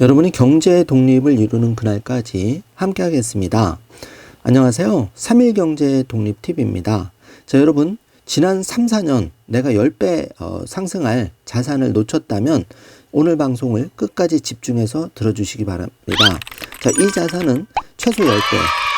여러분이 경제 독립을 이루는 그날까지 함께 하겠습니다. 안녕하세요. 3일 경제 독립 팁입니다. 자, 여러분, 지난 3, 4년 내가 10배 상승할 자산을 놓쳤다면 오늘 방송을 끝까지 집중해서 들어주시기 바랍니다. 자, 이 자산은 최소 10배,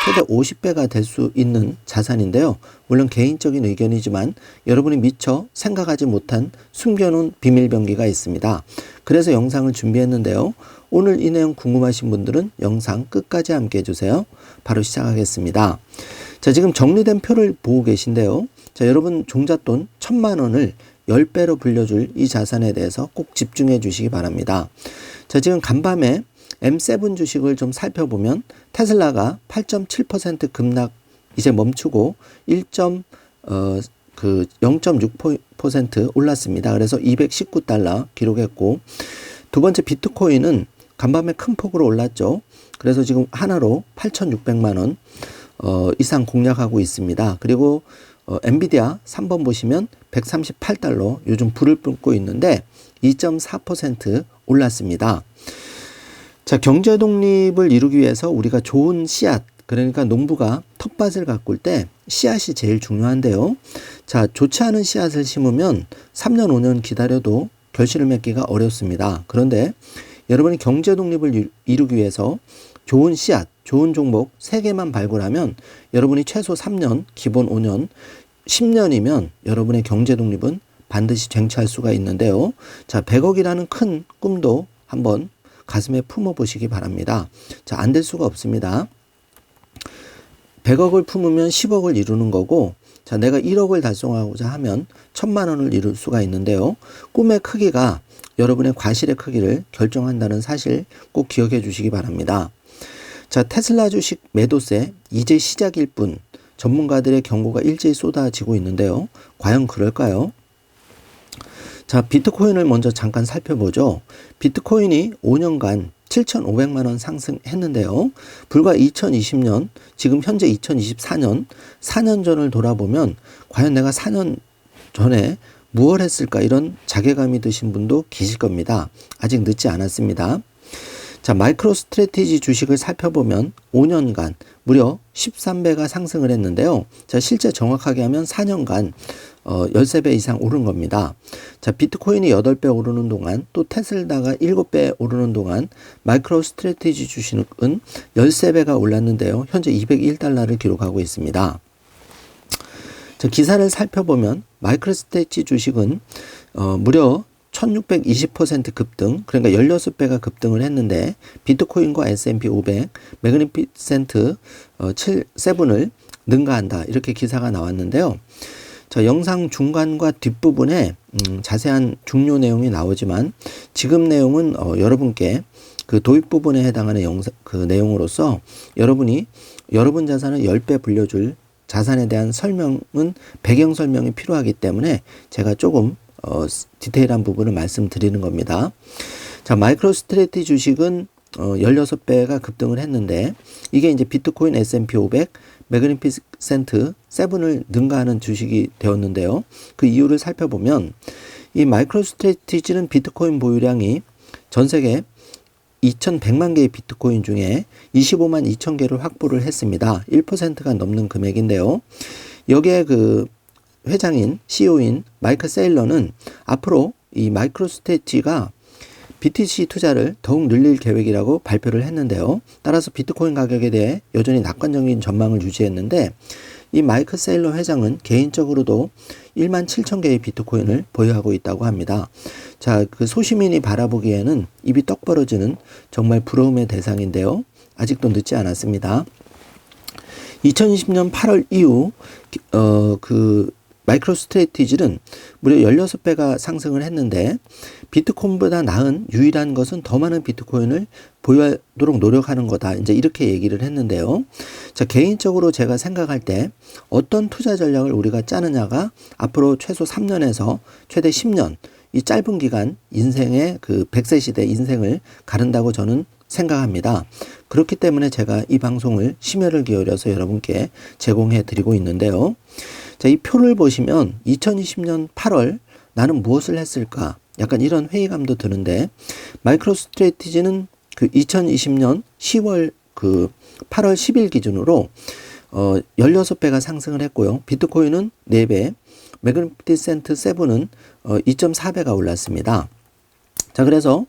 최대 50배가 될 수 있는 자산인데요. 물론 개인적인 의견이지만 여러분이 미처 생각하지 못한 숨겨놓은 비밀병기가 있습니다. 그래서 영상을 준비했는데요. 오늘 이 내용 궁금하신 분들은 영상 끝까지 함께 해주세요. 바로 시작하겠습니다. 자, 지금 정리된 표를 보고 계신데요. 자, 여러분 종잣돈 1,000만 원을 10배로 불려줄 이 자산에 대해서 꼭 집중해 주시기 바랍니다. 자, 지금 간밤에 M7 주식을 좀 살펴보면 테슬라가 8.7% 급락 이제 멈추고 0.6% 올랐습니다. 그래서 219달러 기록했고, 두 번째 비트코인은 간밤에 큰 폭으로 올랐죠. 그래서 지금 하나로 8,600만 원 이상 공략하고 있습니다. 그리고 엔비디아 3번 보시면 138달러 요즘 불을 뿜고 있는데 2.4% 올랐습니다. 자, 경제 독립을 이루기 위해서 우리가 좋은 씨앗, 그러니까 농부가 텃밭을 가꿀 때 씨앗이 제일 중요한데요. 자, 좋지 않은 씨앗을 심으면 3년, 5년 기다려도 결실을 맺기가 어렵습니다. 그런데 여러분이 경제 독립을 이루기 위해서 좋은 씨앗, 좋은 종목 3개만 발굴하면 여러분이 최소 3년, 기본 5년, 10년이면 여러분의 경제 독립은 반드시 쟁취할 수가 있는데요. 자, 100억이라는 큰 꿈도 한번 가슴에 품어보시기 바랍니다. 자, 안 될 수가 없습니다. 100억을 품으면 10억을 이루는 거고, 자, 내가 1억을 달성하고자 하면 1,000만 원을 이룰 수가 있는데요. 꿈의 크기가 여러분의 과실의 크기를 결정한다는 사실 꼭 기억해 주시기 바랍니다. 자, 테슬라 주식 매도세 이제 시작일 뿐, 전문가들의 경고가 일제히 쏟아지고 있는데요. 과연 그럴까요? 자, 비트코인을 먼저 잠깐 살펴보죠. 비트코인이 5년간 7,500만 원 상승했는데요. 불과 2020년, 지금 현재 2024년, 4년 전을 돌아보면 과연 내가 4년 전에 무엇을 했을까, 이런 자괴감이 드신 분도 계실 겁니다. 아직 늦지 않았습니다. 자, 마이크로 스트래티지 주식을 살펴보면 5년간 무려 13배가 상승을 했는데요. 자, 실제 정확하게 하면 4년간 13배 이상 오른 겁니다. 자, 비트코인이 8배 오르는 동안, 또 테슬라가 7배 오르는 동안 마이크로 스트래티지 주식은 13배가 올랐는데요. 현재 201달러를 기록하고 있습니다. 자, 기사를 살펴보면 마이크로 스트래티지 주식은 무려 1620% 급등, 그러니까 16배가 급등을 했는데 비트코인과 S&P 500, 매그니피센트 7을 능가한다, 이렇게 기사가 나왔는데요. 자, 영상 중간과 뒷부분에 자세한 중요 내용이 나오지만 지금 내용은 여러분께 그 도입 부분에 해당하는 그 내용으로서 여러분이 여러분 자산을 10배 불려줄 자산에 대한 설명은 배경 설명이 필요하기 때문에 제가 조금 디테일한 부분을 말씀드리는 겁니다. 자, 마이크로 스트래티지 주식은 16배가 급등을 했는데 이게 이제 비트코인, S&P 500, 매그니피센트 7을 능가하는 주식이 되었는데요. 그 이유를 살펴보면 이 마이크로 스트래티지는 비트코인 보유량이 전 세계 2,100만 개의 비트코인 중에 25만 2천 개를 확보를 했습니다. 1%가 넘는 금액인데요. 여기에 그 회장인 CEO인 마이클 세일러는 앞으로 이 마이크로 스트래티지가 BTC 투자를 더욱 늘릴 계획이라고 발표를 했는데요. 따라서 비트코인 가격에 대해 여전히 낙관적인 전망을 유지했는데 이 마이클 세일러 회장은 개인적으로도 1만 7천 개의 비트코인을 보유하고 있다고 합니다. 자, 그 소시민이 바라보기에는 입이 떡 벌어지는 정말 부러움의 대상인데요. 아직도 늦지 않았습니다. 2020년 8월 이후 마이크로 스트래티지는 무려 16배가 상승을 했는데 비트코인보다 나은 유일한 것은 더 많은 비트코인을 보유하도록 노력하는 거다, 이제 이렇게 얘기를 했는데요. 자, 개인적으로 제가 생각할 때 어떤 투자 전략을 우리가 짜느냐가 앞으로 최소 3년에서 최대 10년, 이 짧은 기간 인생의 그 100세 시대 인생을 가른다고 저는 생각합니다. 그렇기 때문에 제가 이 방송을 심혈을 기울여서 여러분께 제공해 드리고 있는데요. 자, 이 표를 보시면 2020년 8월 나는 무엇을 했을까? 약간 이런 회의감도 드는데 마이크로 스트래티지는 그 2020년 10월 그 8월 10일 기준으로 16배가 상승을 했고요. 비트코인은 4배, 매그니피센트 7은 2.4배가 올랐습니다. 자, 그래서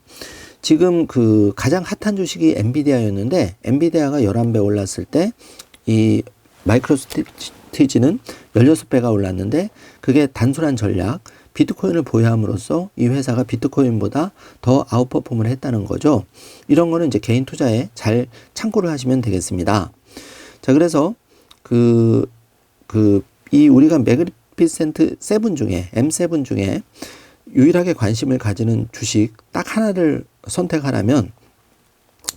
지금 그 가장 핫한 주식이 엔비디아였는데, 엔비디아가 11배 올랐을 때 이 마이크로스트래티지는 16배가 올랐는데, 그게 단순한 전략, 비트코인을 보유함으로써 이 회사가 비트코인보다 더 아웃퍼폼을 했다는 거죠. 이런 거는 이제 개인 투자에 잘 참고를 하시면 되겠습니다. 자, 그래서 이 우리가 매그니피센트 7 중에, M7 중에 유일하게 관심을 가지는 주식 딱 하나를 선택하라면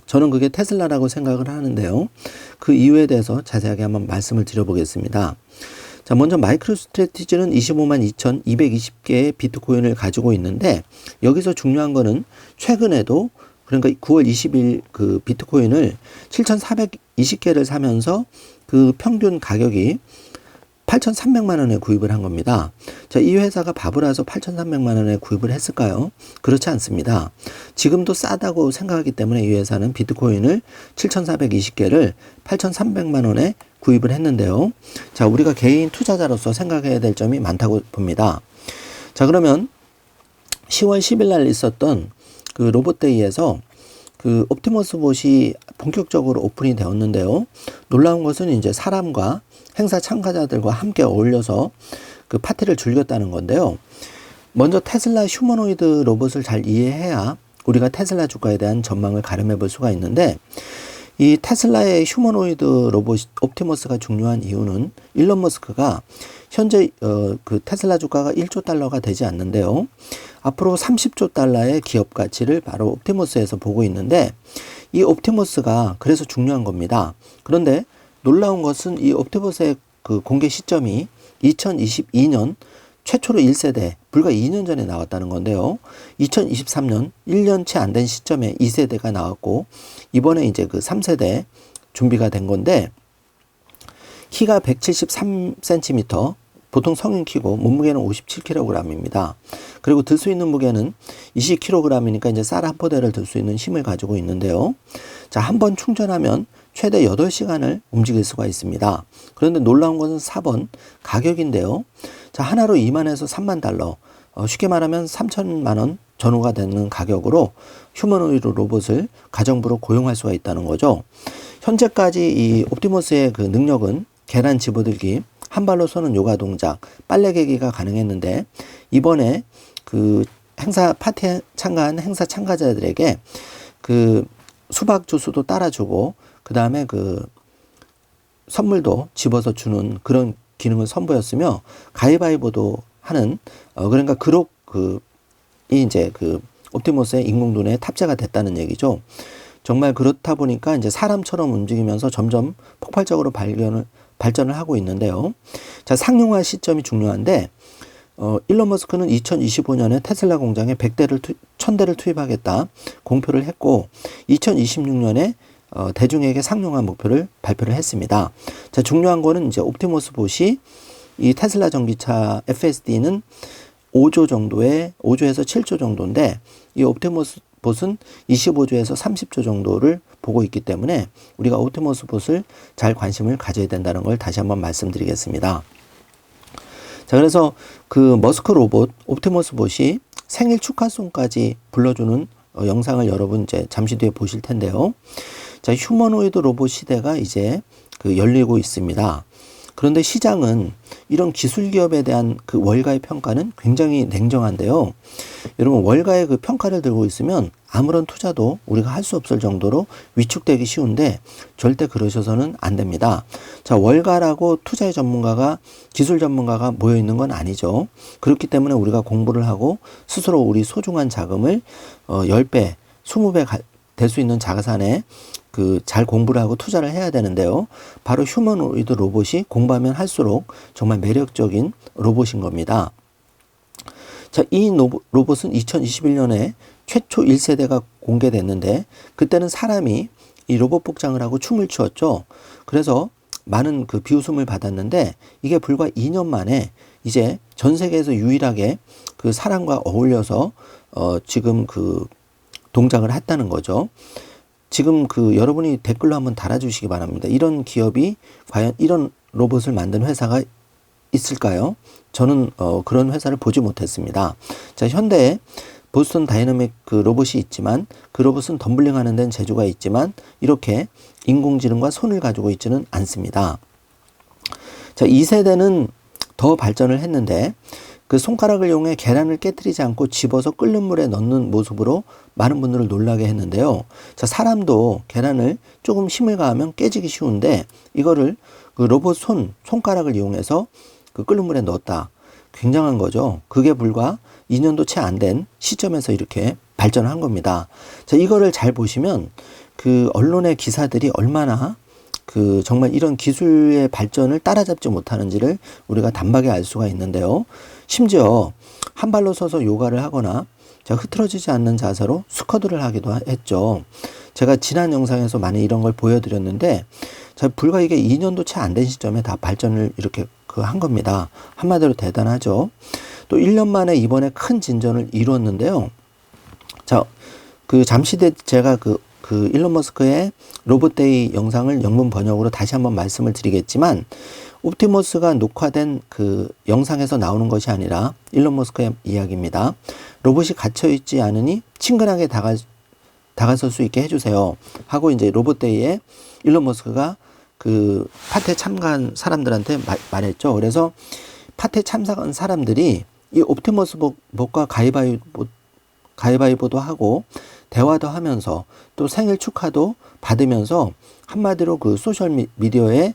저는 그게 테슬라라고 생각을 하는데요. 그 이유에 대해서 자세하게 한번 말씀을 드려보겠습니다. 자, 먼저 마이크로스트래티지는 25만 2,220개의 비트코인을 가지고 있는데, 여기서 중요한 거는 최근에도, 그러니까 9월 20일 그 비트코인을 7,420개를 사면서 그 평균 가격이 8,300만 원에 구입을 한 겁니다. 자, 이 회사가 바보라서 8,300만 원에 구입을 했을까요? 그렇지 않습니다. 지금도 싸다고 생각하기 때문에 이 회사는 비트코인을 7,420개를 8,300만 원에 구입을 했는데요. 자, 우리가 개인 투자자로서 생각해야 될 점이 많다고 봅니다. 자, 그러면 10월 10일 날 있었던 그 로봇데이에서 그 옵티머스 봇이 본격적으로 오픈이 되었는데요. 놀라운 것은 이제 사람과 행사 참가자들과 함께 어울려서 그 파티를 즐겼다는 건데요. 먼저 테슬라 휴머노이드 로봇을 잘 이해해야 우리가 테슬라 주가에 대한 전망을 가늠해 볼 수가 있는데, 이 테슬라의 휴머노이드 로봇 옵티머스가 중요한 이유는 일론 머스크가 현재 그 테슬라 주가가 1조 달러가 되지 않는데요. 앞으로 30조 달러의 기업 가치를 바로 옵티머스에서 보고 있는데, 이 옵티머스가 그래서 중요한 겁니다. 그런데 놀라운 것은 이 옵티머스의 그 공개 시점이 2022년 최초로 1세대, 불과 2년 전에 나왔다는 건데요. 2023년 1년 채 안 된 시점에 2세대가 나왔고, 이번에 이제 그 3세대 준비가 된 건데, 키가 173cm, 보통 성인 키고 몸무게는 57kg입니다. 그리고 들 수 있는 무게는 20kg이니까 이제 쌀 한 포대를 들 수 있는 힘을 가지고 있는데요. 자, 한 번 충전하면 최대 8시간을 움직일 수가 있습니다. 그런데 놀라운 것은 4번 가격인데요. 자, 하나로 2만에서 3만 달러, 쉽게 말하면 3천만 원 전후가 되는 가격으로 휴머노이드 로봇을 가정부로 고용할 수가 있다는 거죠. 현재까지 이 옵티머스의 그 능력은 계란 집어들기, 한 발로 서는 요가 동작, 빨래 개기가 가능했는데, 이번에 그 행사 파티에 참가한 행사 참가자들에게 그 수박 주스도 따라주고, 그 다음에 그 선물도 집어서 주는 그런 기능을 선보였으며, 가위바위보도 하는 그러니까 그룹 이 이제 그 옵티머스의 인공눈에 탑재가 됐다는 얘기죠. 정말 그렇다 보니까 이제 사람처럼 움직이면서 점점 폭발적으로 발전을 하고 있는데요. 자, 상용화 시점이 중요한데, 일론 머스크는 2025년에 테슬라 공장에 1000대를 투입하겠다 공표를 했고, 2026년에 대중에게 상용화 목표를 발표를 했습니다. 자, 중요한 거는 이제 옵티머스 봇이 이 테슬라 전기차 FSD는 5조에서 7조 정도인데, 이 옵티머스 봇은 25조에서 30조 정도를 보고 있기 때문에 우리가 옵티머스 봇을 잘 관심을 가져야 된다는 걸 다시 한번 말씀드리겠습니다. 자, 그래서 그 머스크 로봇 옵티머스 봇이 생일 축하송까지 불러주는 영상을 여러분 이제 잠시 뒤에 보실 텐데요. 자, 휴머노이드 로봇 시대가 이제 그 열리고 있습니다. 그런데 시장은 이런 기술 기업에 대한 그 월가의 평가는 굉장히 냉정한데요. 여러분, 월가의 그 평가를 들고 있으면 아무런 투자도 우리가 할 수 없을 정도로 위축되기 쉬운데, 절대 그러셔서는 안 됩니다. 자, 월가라고 투자의 전문가가, 기술 전문가가 모여 있는 건 아니죠. 그렇기 때문에 우리가 공부를 하고 스스로 우리 소중한 자금을 10배, 20배 될 수 있는 자산에 그 잘 공부를 하고 투자를 해야 되는데요. 바로 휴머노이드 로봇이 공부하면 할수록 정말 매력적인 로봇인 겁니다. 자, 이 로봇은 2021년에 최초 1세대가 공개됐는데, 그때는 사람이 이 로봇 복장을 하고 춤을 추었죠. 그래서 많은 그 비웃음을 받았는데, 이게 불과 2년 만에 이제 전 세계에서 유일하게 그 사람과 어울려서 지금 그 동작을 했다는 거죠. 지금 여러분이 댓글로 한번 달아주시기 바랍니다. 이런 기업이 과연 이런 로봇을 만든 회사가 있을까요? 저는 그런 회사를 보지 못했습니다. 자, 현대에 보스턴 다이너믹 로봇이 있지만 그 로봇은 덤블링 하는 데는 재주가 있지만 이렇게 인공지능과 손을 가지고 있지는 않습니다. 자, 2세대는 더 발전을 했는데 그 손가락을 이용해 계란을 깨뜨리지 않고 집어서 끓는 물에 넣는 모습으로 많은 분들을 놀라게 했는데요. 자, 사람도 계란을 조금 힘을 가하면 깨지기 쉬운데 이거를 로봇 손가락을 이용해서 끓는 물에 넣었다. 굉장한 거죠. 그게 불과 2년도 채 안 된 시점에서 이렇게 발전을 한 겁니다. 자, 이거를 잘 보시면 언론의 기사들이 얼마나 정말 이런 기술의 발전을 따라잡지 못하는지를 우리가 단박에 알 수가 있는데요. 심지어 한 발로 서서 요가를 하거나 흐트러지지 않는 자세로 스쿼트를 하기도 했죠. 제가 지난 영상에서 많이 이런 걸 보여드렸는데 불과 이게 2년도 채 안 된 시점에 다 발전을 이렇게 한 겁니다. 한마디로 대단하죠. 또 1년 만에 이번에 큰 진전을 이루었는데요. 자, 잠시 뒤에 제가 일론 머스크의 로봇데이 영상을 영문 번역으로 다시 한번 말씀을 드리겠지만 옵티머스가 녹화된 영상에서 나오는 것이 아니라 일론 머스크의 이야기입니다. 로봇이 갇혀있지 않으니 친근하게 다가설 수 있게 해주세요 하고 이제 로봇데이에 일론 머스크가 파티에 참가한 사람들한테 말했죠. 그래서 파티에 참석한 사람들이 이 옵티머스 봇과 가위바위보도 하고 대화도 하면서 또 생일 축하도 받으면서 한마디로 소셜 미디어에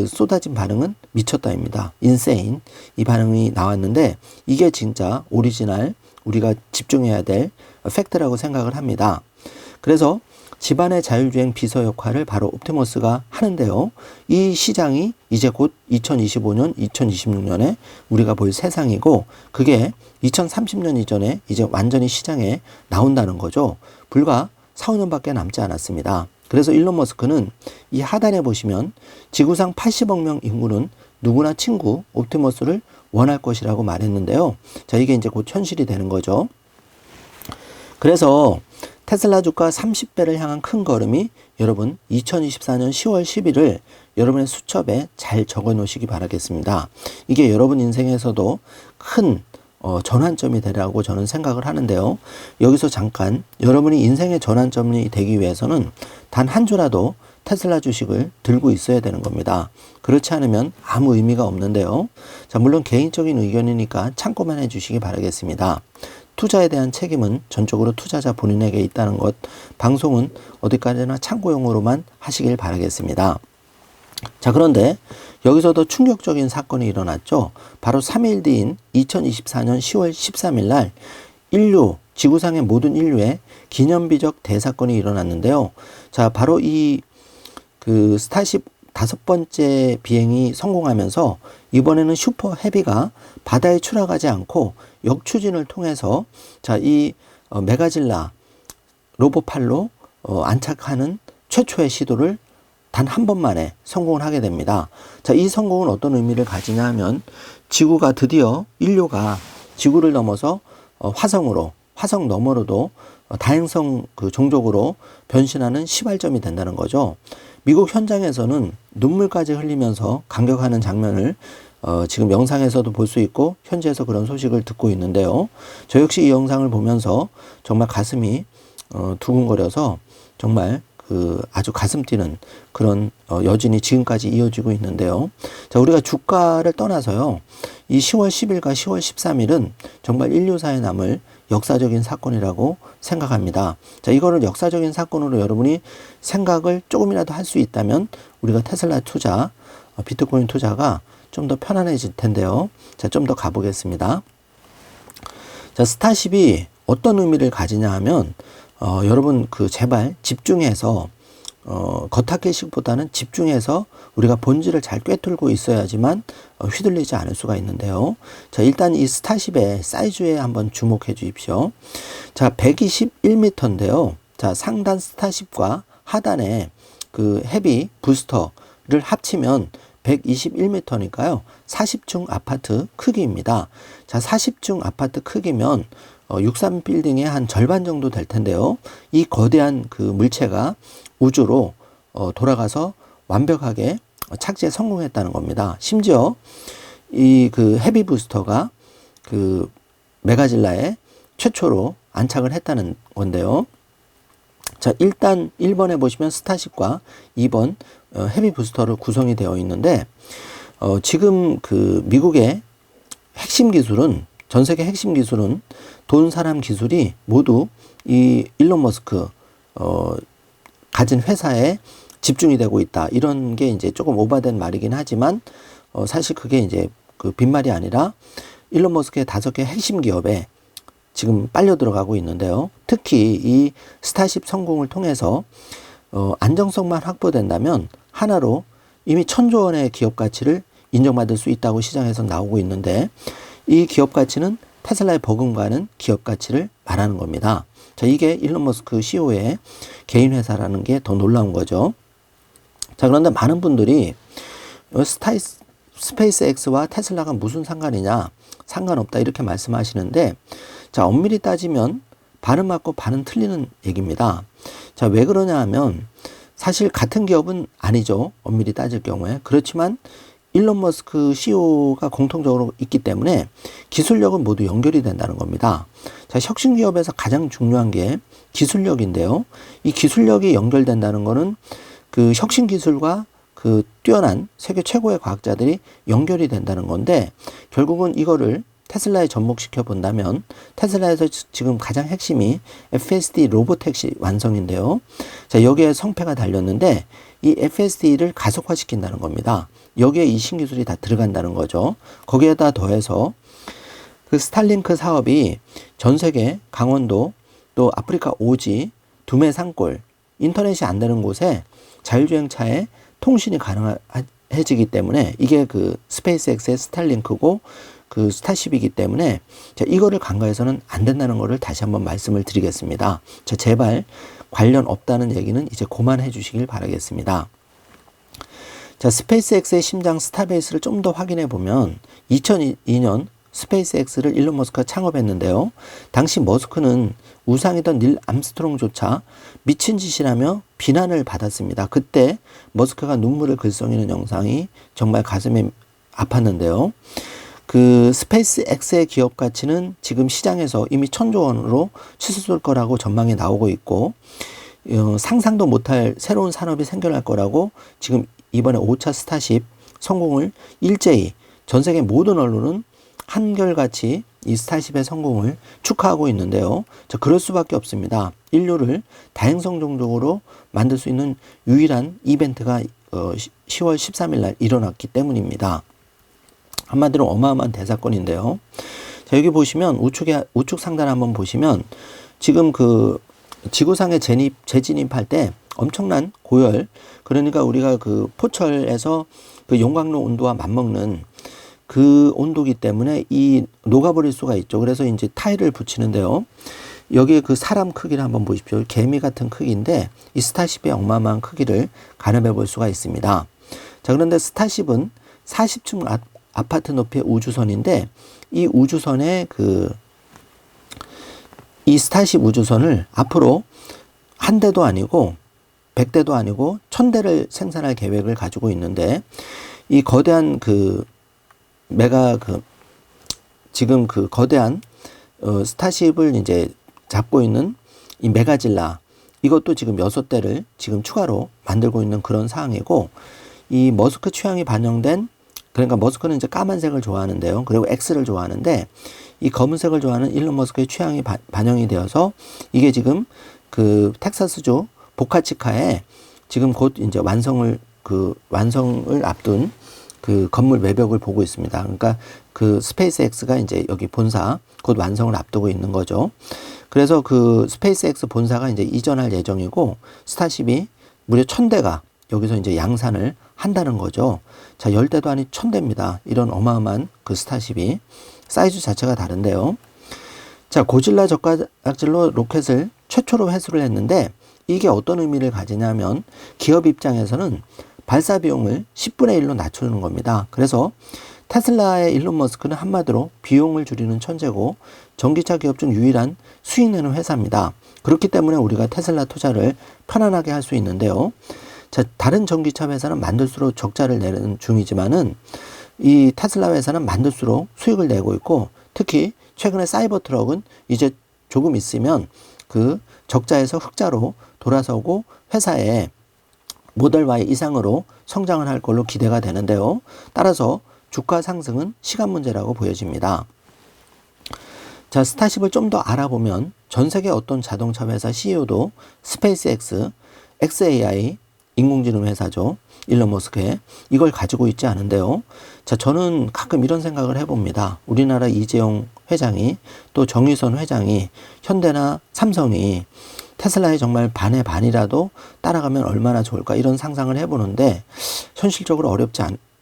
쏟아진 반응은 미쳤다입니다. 인세인 이 반응이 나왔는데 이게 진짜 오리지널 우리가 집중해야 될 팩트라고 생각을 합니다. 그래서 집안의 자율주행 비서 역할을 바로 옵티머스가 하는데요. 이 시장이 이제 곧 2025년, 2026년에 우리가 볼 세상이고 그게 2030년 이전에 이제 완전히 시장에 나온다는 거죠. 불과 4, 5년밖에 남지 않았습니다. 그래서 일론 머스크는 이 하단에 보시면 지구상 80억 명 인구는 누구나 친구 옵티머스를 원할 것이라고 말했는데요. 자, 이게 이제 곧 현실이 되는 거죠. 그래서 테슬라 주가 30배를 향한 큰 걸음이 여러분 2024년 10월 10일을 여러분의 수첩에 잘 적어 놓으시기 바라겠습니다. 이게 여러분 인생에서도 큰 전환점이 되라고 저는 생각을 하는데요. 여기서 잠깐 여러분이 인생의 전환점이 되기 위해서는 단 한 주라도 테슬라 주식을 들고 있어야 되는 겁니다. 그렇지 않으면 아무 의미가 없는데요. 자, 물론 개인적인 의견이니까 참고만 해주시기 바라겠습니다. 투자에 대한 책임은 전적으로 투자자 본인에게 있다는 것, 방송은 어디까지나 참고용으로만 하시길 바라겠습니다. 자, 그런데 여기서 더 충격적인 사건이 일어났죠. 바로 3일 뒤인 2024년 10월 13일 날 지구상의 모든 인류의 기념비적 대사건이 일어났는데요. 자, 바로 이 스타쉽 5번째 비행이 성공하면서 이번에는 슈퍼 헤비가 바다에 추락하지 않고 역추진을 통해서 이 메가질라 로봇팔로 안착하는 최초의 시도를 단 한 번만에 성공을 하게 됩니다. 자, 이 성공은 어떤 의미를 가지냐 하면 지구가 드디어 인류가 지구를 넘어서 화성 너머로도 다행성 종족으로 변신하는 시발점이 된다는 거죠. 미국 현장에서는 눈물까지 흘리면서 감격하는 장면을 지금 영상에서도 볼 수 있고 현지에서 그런 소식을 듣고 있는데요. 저 역시 이 영상을 보면서 정말 가슴이 두근거려서 정말 아주 가슴 뛰는 그런 여진이 지금까지 이어지고 있는데요. 자, 우리가 주가를 떠나서요. 이 10월 10일과 10월 13일은 정말 인류사에 남을 역사적인 사건이라고 생각합니다. 자, 이거를 역사적인 사건으로 여러분이 생각을 조금이라도 할 수 있다면 우리가 테슬라 투자, 비트코인 투자가 좀 더 편안해질 텐데요. 자, 좀 더 가보겠습니다. 자, 스타쉽이 어떤 의미를 가지냐 하면 여러분 제발 집중해서 겉핥기식보다는 집중해서 우리가 본질을 잘 꿰뚫고 있어야지만 휘둘리지 않을 수가 있는데요. 자, 일단 이 스타쉽의 사이즈에 한번 주목해 주십시오. 자, 121m인데요. 자, 상단 스타쉽과 하단에 헤비 부스터를 합치면 121m니까요. 40층 아파트 크기입니다. 자, 40층 아파트 크기면 63 빌딩의 한 절반 정도 될 텐데요. 이 거대한 그 물체가 우주로 돌아가서 완벽하게 착지에 성공했다는 겁니다. 심지어 이 그 헤비 부스터가 그 메가질라에 최초로 안착을 했다는 건데요. 자, 일단 1번에 보시면 스타쉽과 2번 헤비 부스터로 구성이 되어 있는데 지금 그 미국의 핵심 기술은, 전 세계 핵심 기술은 돈, 사람, 기술이 모두 이 일론 머스크 가진 회사에 집중이 되고 있다. 이런 게 이제 조금 오바된 말이긴 하지만 사실 그게 이제 그 빈말이 아니라 일론 머스크의 5개 핵심 기업에 지금 빨려 들어가고 있는데요. 특히 이 스타쉽 성공을 통해서 안정성만 확보된다면 하나로 이미 1,000조 원의 기업 가치를 인정받을 수 있다고 시장에서 나오고 있는데, 이 기업 가치는 테슬라의 버금가는 기업 가치를 말하는 겁니다. 자, 이게 일론 머스크 CEO의 개인 회사라는 게 더 놀라운 거죠. 자, 그런데 많은 분들이 스페이스X와 테슬라가 무슨 상관이냐, 상관없다 이렇게 말씀하시는데, 자, 엄밀히 따지면 반은 맞고 반은 틀리는 얘기입니다. 자, 왜 그러냐 하면 사실 같은 기업은 아니죠. 엄밀히 따질 경우에. 그렇지만 일론 머스크 CEO가 공통적으로 있기 때문에 기술력은 모두 연결이 된다는 겁니다. 자, 혁신 기업에서 가장 중요한 게 기술력인데요. 이 기술력이 연결된다는 거는 그 혁신 기술과 그 뛰어난 세계 최고의 과학자들이 연결이 된다는 건데, 결국은 이거를 테슬라에 접목시켜 본다면 테슬라에서 지금 가장 핵심이 FSD 로보택시 완성인데요. 자, 여기에 성패가 달렸는데 이 FSD를 가속화시킨다는 겁니다. 여기에 이 신기술이 다 들어간다는 거죠. 거기에다 더해서 그 스타링크 사업이 전 세계 강원도 또 아프리카 오지 두메 산골 인터넷이 안 되는 곳에 자율주행차에 통신이 가능해지기 때문에 이게 그 스페이스X의 스타링크고 그 스타쉽이기 때문에 자, 이거를 간과해서는 안 된다는 거를 다시 한번 말씀을 드리겠습니다. 자, 제발 관련 없다는 얘기는 이제 그만해 주시길 바라겠습니다. 자, 스페이스X의 심장 스타베이스를 좀 더 확인해 보면 2002년 스페이스X를 일론 머스크가 창업했는데요. 당시 머스크는 우상이던 닐 암스트롱조차 미친 짓이라며 비난을 받았습니다. 그때 머스크가 눈물을 글썽이는 영상이 정말 가슴에 아팠는데요. 그 스페이스X의 기업 가치는 지금 시장에서 이미 1,000조 원으로 치솟을 거라고 전망이 나오고 있고, 상상도 못할 새로운 산업이 생겨날 거라고 지금 이번에 5차 스타쉽 성공을 일제히 전 세계 모든 언론은 한결같이 이 스타쉽의 성공을 축하하고 있는데요. 자, 그럴 수밖에 없습니다. 인류를 다행성종적으로 만들 수 있는 유일한 이벤트가 10월 13일 날 일어났기 때문입니다. 한마디로 어마어마한 대사건인데요. 자, 여기 보시면 우측 상단 한번 보시면 지금 그 지구상에 재진입할 때 엄청난 고열, 그러니까 우리가 그 포철에서 그 용광로 온도와 맞먹는 그 온도기 때문에 이 녹아버릴 수가 있죠. 그래서 이제 타일을 붙이는데요. 여기에 그 사람 크기를 한번 보십시오. 개미 같은 크기인데 이 스타쉽의 어마어마한 크기를 가늠해 볼 수가 있습니다. 자, 그런데 스타쉽은 40층 아파트 높이의 우주선인데 이 우주선의 이 스타쉽 우주선을 앞으로 한 대도 아니고 100대도 아니고 1000대를 생산할 계획을 가지고 있는데, 이 거대한 지금 그 거대한 스타쉽을 이제 잡고 있는 이 메가질라, 이것도 지금 6대를 지금 추가로 만들고 있는 그런 상황이고, 이 머스크 취향이 반영된, 그러니까 머스크는 이제 까만색을 좋아하는데요. 그리고 X를 좋아하는데 이 검은색을 좋아하는 일론 머스크의 취향이 반영이 되어서 이게 지금 그 텍사스주 보카치카에 지금 곧 이제 완성을 앞둔 그 건물 외벽을 보고 있습니다. 그러니까 그 스페이스X가 이제 여기 본사 곧 완성을 앞두고 있는 거죠. 그래서 그 스페이스X 본사가 이제 이전할 예정이고, 스타쉽이 무려 1000대가 여기서 이제 양산을 한다는 거죠. 자, 10대도 아닌 1000대입니다. 이런 어마어마한 그 스타쉽이 사이즈 자체가 다른데요. 자, 고질라 저가작질로 로켓을 최초로 회수를 했는데 이게 어떤 의미를 가지냐면 기업 입장에서는 발사 비용을 10분의 1로 낮추는 겁니다. 그래서 테슬라의 일론 머스크는 한마디로 비용을 줄이는 천재고 전기차 기업 중 유일한 수익 내는 회사입니다. 그렇기 때문에 우리가 테슬라 투자를 편안하게 할 수 있는데요. 자, 다른 전기차 회사는 만들수록 적자를 내는 중이지만은 이 테슬라 회사는 만들수록 수익을 내고 있고, 특히 최근에 사이버 트럭은 이제 조금 있으면 그 적자에서 흑자로 돌아서고 회사의 모델 Y 이상으로 성장을 할 걸로 기대가 되는데요. 따라서 주가 상승은 시간 문제라고 보여집니다. 자, 스타쉽을 좀 더 알아보면 전 세계 어떤 자동차 회사 CEO도 스페이스X, xAI, 인공지능 회사죠. 일론 머스크의 이걸 가지고 있지 않은데요. 자, 저는 가끔 이런 생각을 해봅니다. 우리나라 이재용 회장이 또 정유선 회장이 현대나 삼성이 테슬라에 정말 반의 반이라도 따라가면 얼마나 좋을까 이런 상상을 해보는데 현실적으로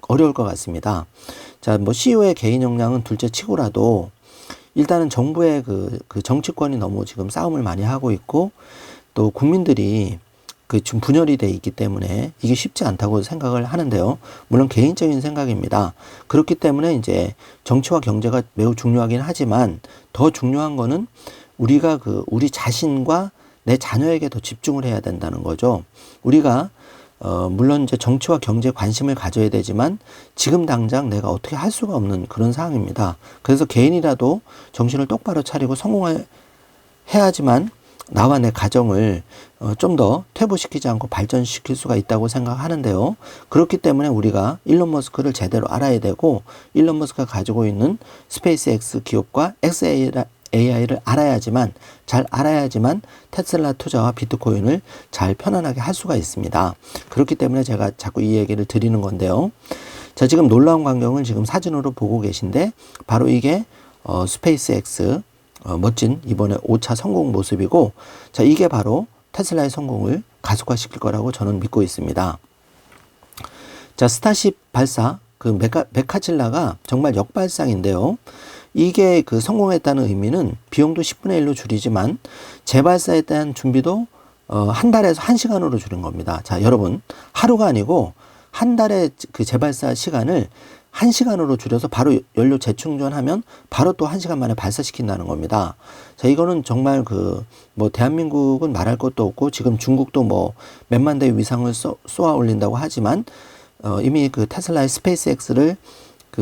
어려울 것 같습니다. 자, 뭐 CEO의 개인 역량은 둘째 치고라도 일단은 정부의 그 정치권이 너무 지금 싸움을 많이 하고 있고 또 국민들이 지금 분열이 돼 있기 때문에 이게 쉽지 않다고 생각을 하는데요. 물론 개인적인 생각입니다. 그렇기 때문에 이제 정치와 경제가 매우 중요하긴 하지만 더 중요한 거는 우리가 우리 자신과 내 자녀에게 더 집중을 해야 된다는 거죠. 우리가 물론 이제 정치와 경제에 관심을 가져야 되지만 지금 당장 내가 어떻게 할 수가 없는 그런 상황입니다. 그래서 개인이라도 정신을 똑바로 차리고 성공해야지만 나와 내 가정을 좀 더 퇴보시키지 않고 발전시킬 수가 있다고 생각하는데요. 그렇기 때문에 우리가 일론 머스크를 제대로 알아야 되고 일론 머스크가 가지고 있는 스페이스X 기업과 xAI를 잘 알아야지만 테슬라 투자와 비트코인을 잘 편안하게 할 수가 있습니다. 그렇기 때문에 제가 자꾸 이 얘기를 드리는 건데요. 자, 지금 놀라운 광경을 지금 사진으로 보고 계신데 바로 이게 스페이스X 멋진 이번에 5차 성공 모습이고, 자, 이게 바로 테슬라의 성공을 가속화시킬 거라고 저는 믿고 있습니다. 자, 스타쉽 발사 메카칠라가 정말 역발상인데요. 이게 성공했다는 의미는 비용도 10분의 1로 줄이지만 재발사에 대한 준비도 한 달에서 1시간으로 줄인 겁니다. 자, 여러분, 하루가 아니고 한 달의 재발사 시간을 1시간으로 줄여서 바로 연료 재충전하면 바로 또 1시간 만에 발사시킨다는 겁니다. 자, 이거는 정말 대한민국은 말할 것도 없고 지금 중국도 몇만 대 위상을 쏘아 올린다고 하지만 이미 테슬라의 스페이스X를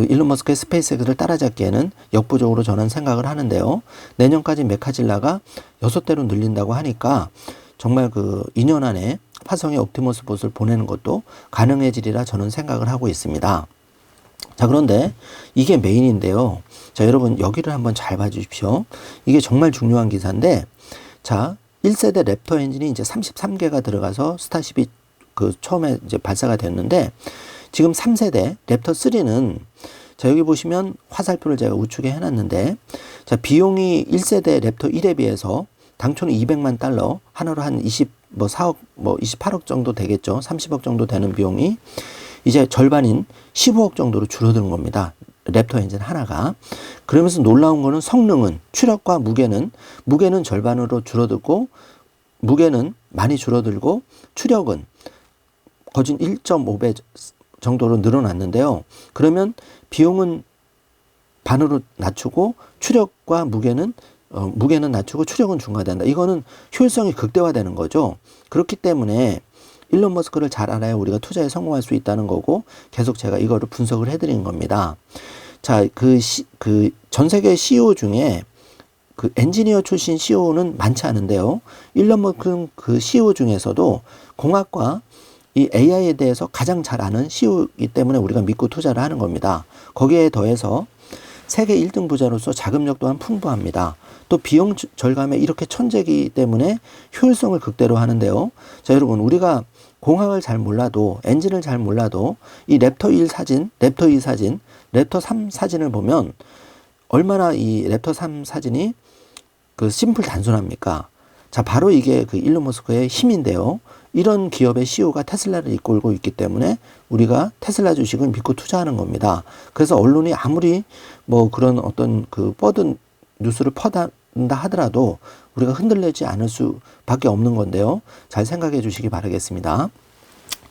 일론 머스크의 스페이스X를 따라잡기에는 역부족으로 저는 생각을 하는데요. 내년까지 메카질라가 6대로 늘린다고 하니까 정말 2년 안에 화성에 옵티머스 봇을 보내는 것도 가능해지리라 저는 생각을 하고 있습니다. 자, 그런데 이게 메인인데요. 자, 여러분 여기를 한번 잘 봐주십시오. 이게 정말 중요한 기사인데, 자, 1세대 랩터 엔진이 이제 33개가 들어가서 스타쉽이 처음에 이제 발사가 됐는데, 지금 3세대 랩터 3는 자, 여기 보시면 화살표를 제가 우측에 해놨는데, 자, 비용이 1세대 랩터 1에 비해서 당초는 200만 달러, 하나로 한 4억, 28억 정도 되겠죠. 30억 정도 되는 비용이 이제 절반인 15억 정도로 줄어드는 겁니다. 랩터 엔진 하나가. 그러면서 놀라운 거는 성능은, 추력과 무게는 절반으로 줄어들고, 무게는 많이 줄어들고, 추력은 거진 1.5배 정도로 늘어났는데요. 그러면 비용은 반으로 낮추고, 추력과 무게는 낮추고 추력은 중화된다. 이거는 효율성이 극대화되는 거죠. 그렇기 때문에 일론 머스크를 잘 알아야 우리가 투자에 성공할 수 있다는 거고, 계속 제가 이거를 분석을 해드리는 겁니다. 자, 전 세계 CEO 중에 엔지니어 출신 CEO는 많지 않은데요. 일론 머스크 CEO 중에서도 공학과 이 AI에 대해서 가장 잘 아는 CEO이기 때문에 우리가 믿고 투자를 하는 겁니다. 거기에 더해서 세계 1등 부자로서 자금력 또한 풍부합니다. 또 비용 절감에 이렇게 천재이기 때문에 효율성을 극대로 하는데요. 자, 여러분, 우리가 공학을 잘 몰라도, 엔진을 잘 몰라도 이 랩터 1 사진, 랩터 2 사진, 랩터 3 사진을 보면 얼마나 이 랩터 3 사진이 심플 단순합니까? 자, 바로 이게 일론 머스크의 힘인데요. 이런 기업의 CEO가 테슬라를 이끌고 있기 때문에 우리가 테슬라 주식을 믿고 투자하는 겁니다. 그래서 언론이 아무리 그런 어떤 뻗은 뉴스를 퍼다 하더라도 우리가 흔들리지 않을 수밖에 없는 건데요. 잘 생각해 주시기 바라겠습니다.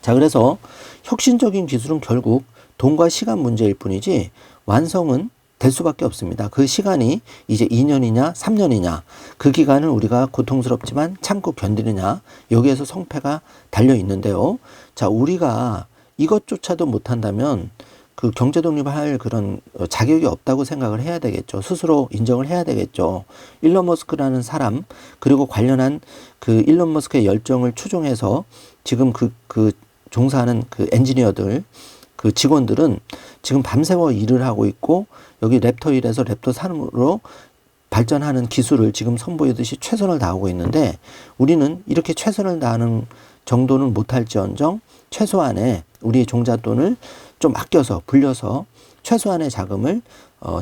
자, 그래서 혁신적인 기술은 결국 돈과 시간 문제일 뿐이지 완성은 될 수밖에 없습니다. 그 시간이 이제 2년이냐 3년이냐 그 기간을 우리가 고통스럽지만 참고 견디느냐 여기에서 성패가 달려 있는데요. 자, 우리가 이것조차도 못한다면 그 경제 독립할 그런 자격이 없다고 생각을 해야 되겠죠. 스스로 인정을 해야 되겠죠. 일론 머스크라는 사람 그리고 관련한 그 일론 머스크의 열정을 추종해서 지금 그 종사하는 그 엔지니어들 그 직원들은 지금 밤새워 일을 하고 있고 여기 랩터 1에서 랩터 3으로 발전하는 기술을 지금 선보이듯이 최선을 다하고 있는데 우리는 이렇게 최선을 다하는 정도는 못할지언정 최소한의 우리의 종잣돈을 좀 아껴서 불려서 최소한의 자금을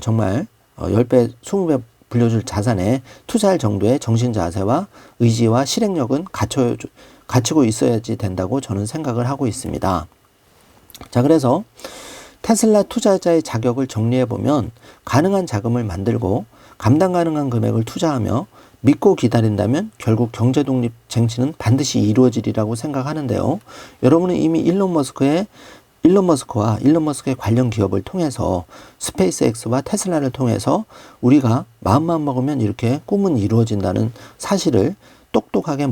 정말 10배, 20배 불려줄 자산에 투자할 정도의 정신 자세와 의지와 실행력은 갖추고 있어야지 된다고 저는 생각을 하고 있습니다. 자, 그래서 테슬라 투자자의 자격을 정리해 보면 가능한 자금을 만들고 감당 가능한 금액을 투자하며 믿고 기다린다면 결국 경제 독립 쟁취는 반드시 이루어지리라고 생각하는데요. 여러분은 이미 일론 머스크와 일론 머스크의 관련 기업을 통해서 스페이스X와 테슬라를 통해서 우리가 마음만 먹으면 이렇게 꿈은 이루어진다는 사실을 똑똑하게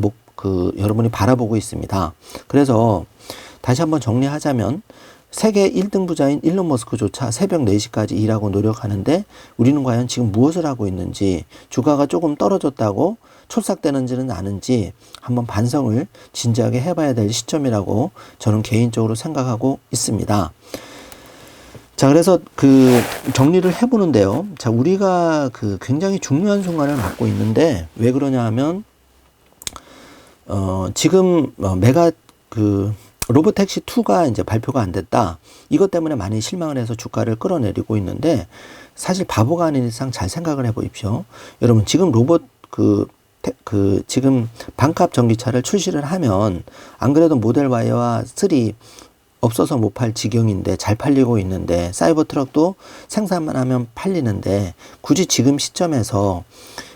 여러분이 바라보고 있습니다. 그래서 다시 한번 정리하자면 세계 1등 부자인 일론 머스크조차 새벽 4시까지 일하고 노력하는데 우리는 과연 지금 무엇을 하고 있는지 주가가 조금 떨어졌다고 촐싹대는지는 않은지 한번 반성을 진지하게 해봐야 될 시점이라고 저는 개인적으로 생각하고 있습니다. 자, 그래서 정리를 해보는데요. 자, 우리가 굉장히 중요한 순간을 맞고 있는데 왜 그러냐 하면 지금 메가 로보택시 2가 이제 발표가 안 됐다. 이것 때문에 많이 실망을 해서 주가를 끌어내리고 있는데 사실 바보가 아닌 이상 잘 생각을 해보십시오. 여러분 지금 지금 반값 전기차를 출시를 하면 안 그래도 모델 Y와 3 없어서 못 팔 지경인데 잘 팔리고 있는데 사이버 트럭도 생산만 하면 팔리는데 굳이 지금 시점에서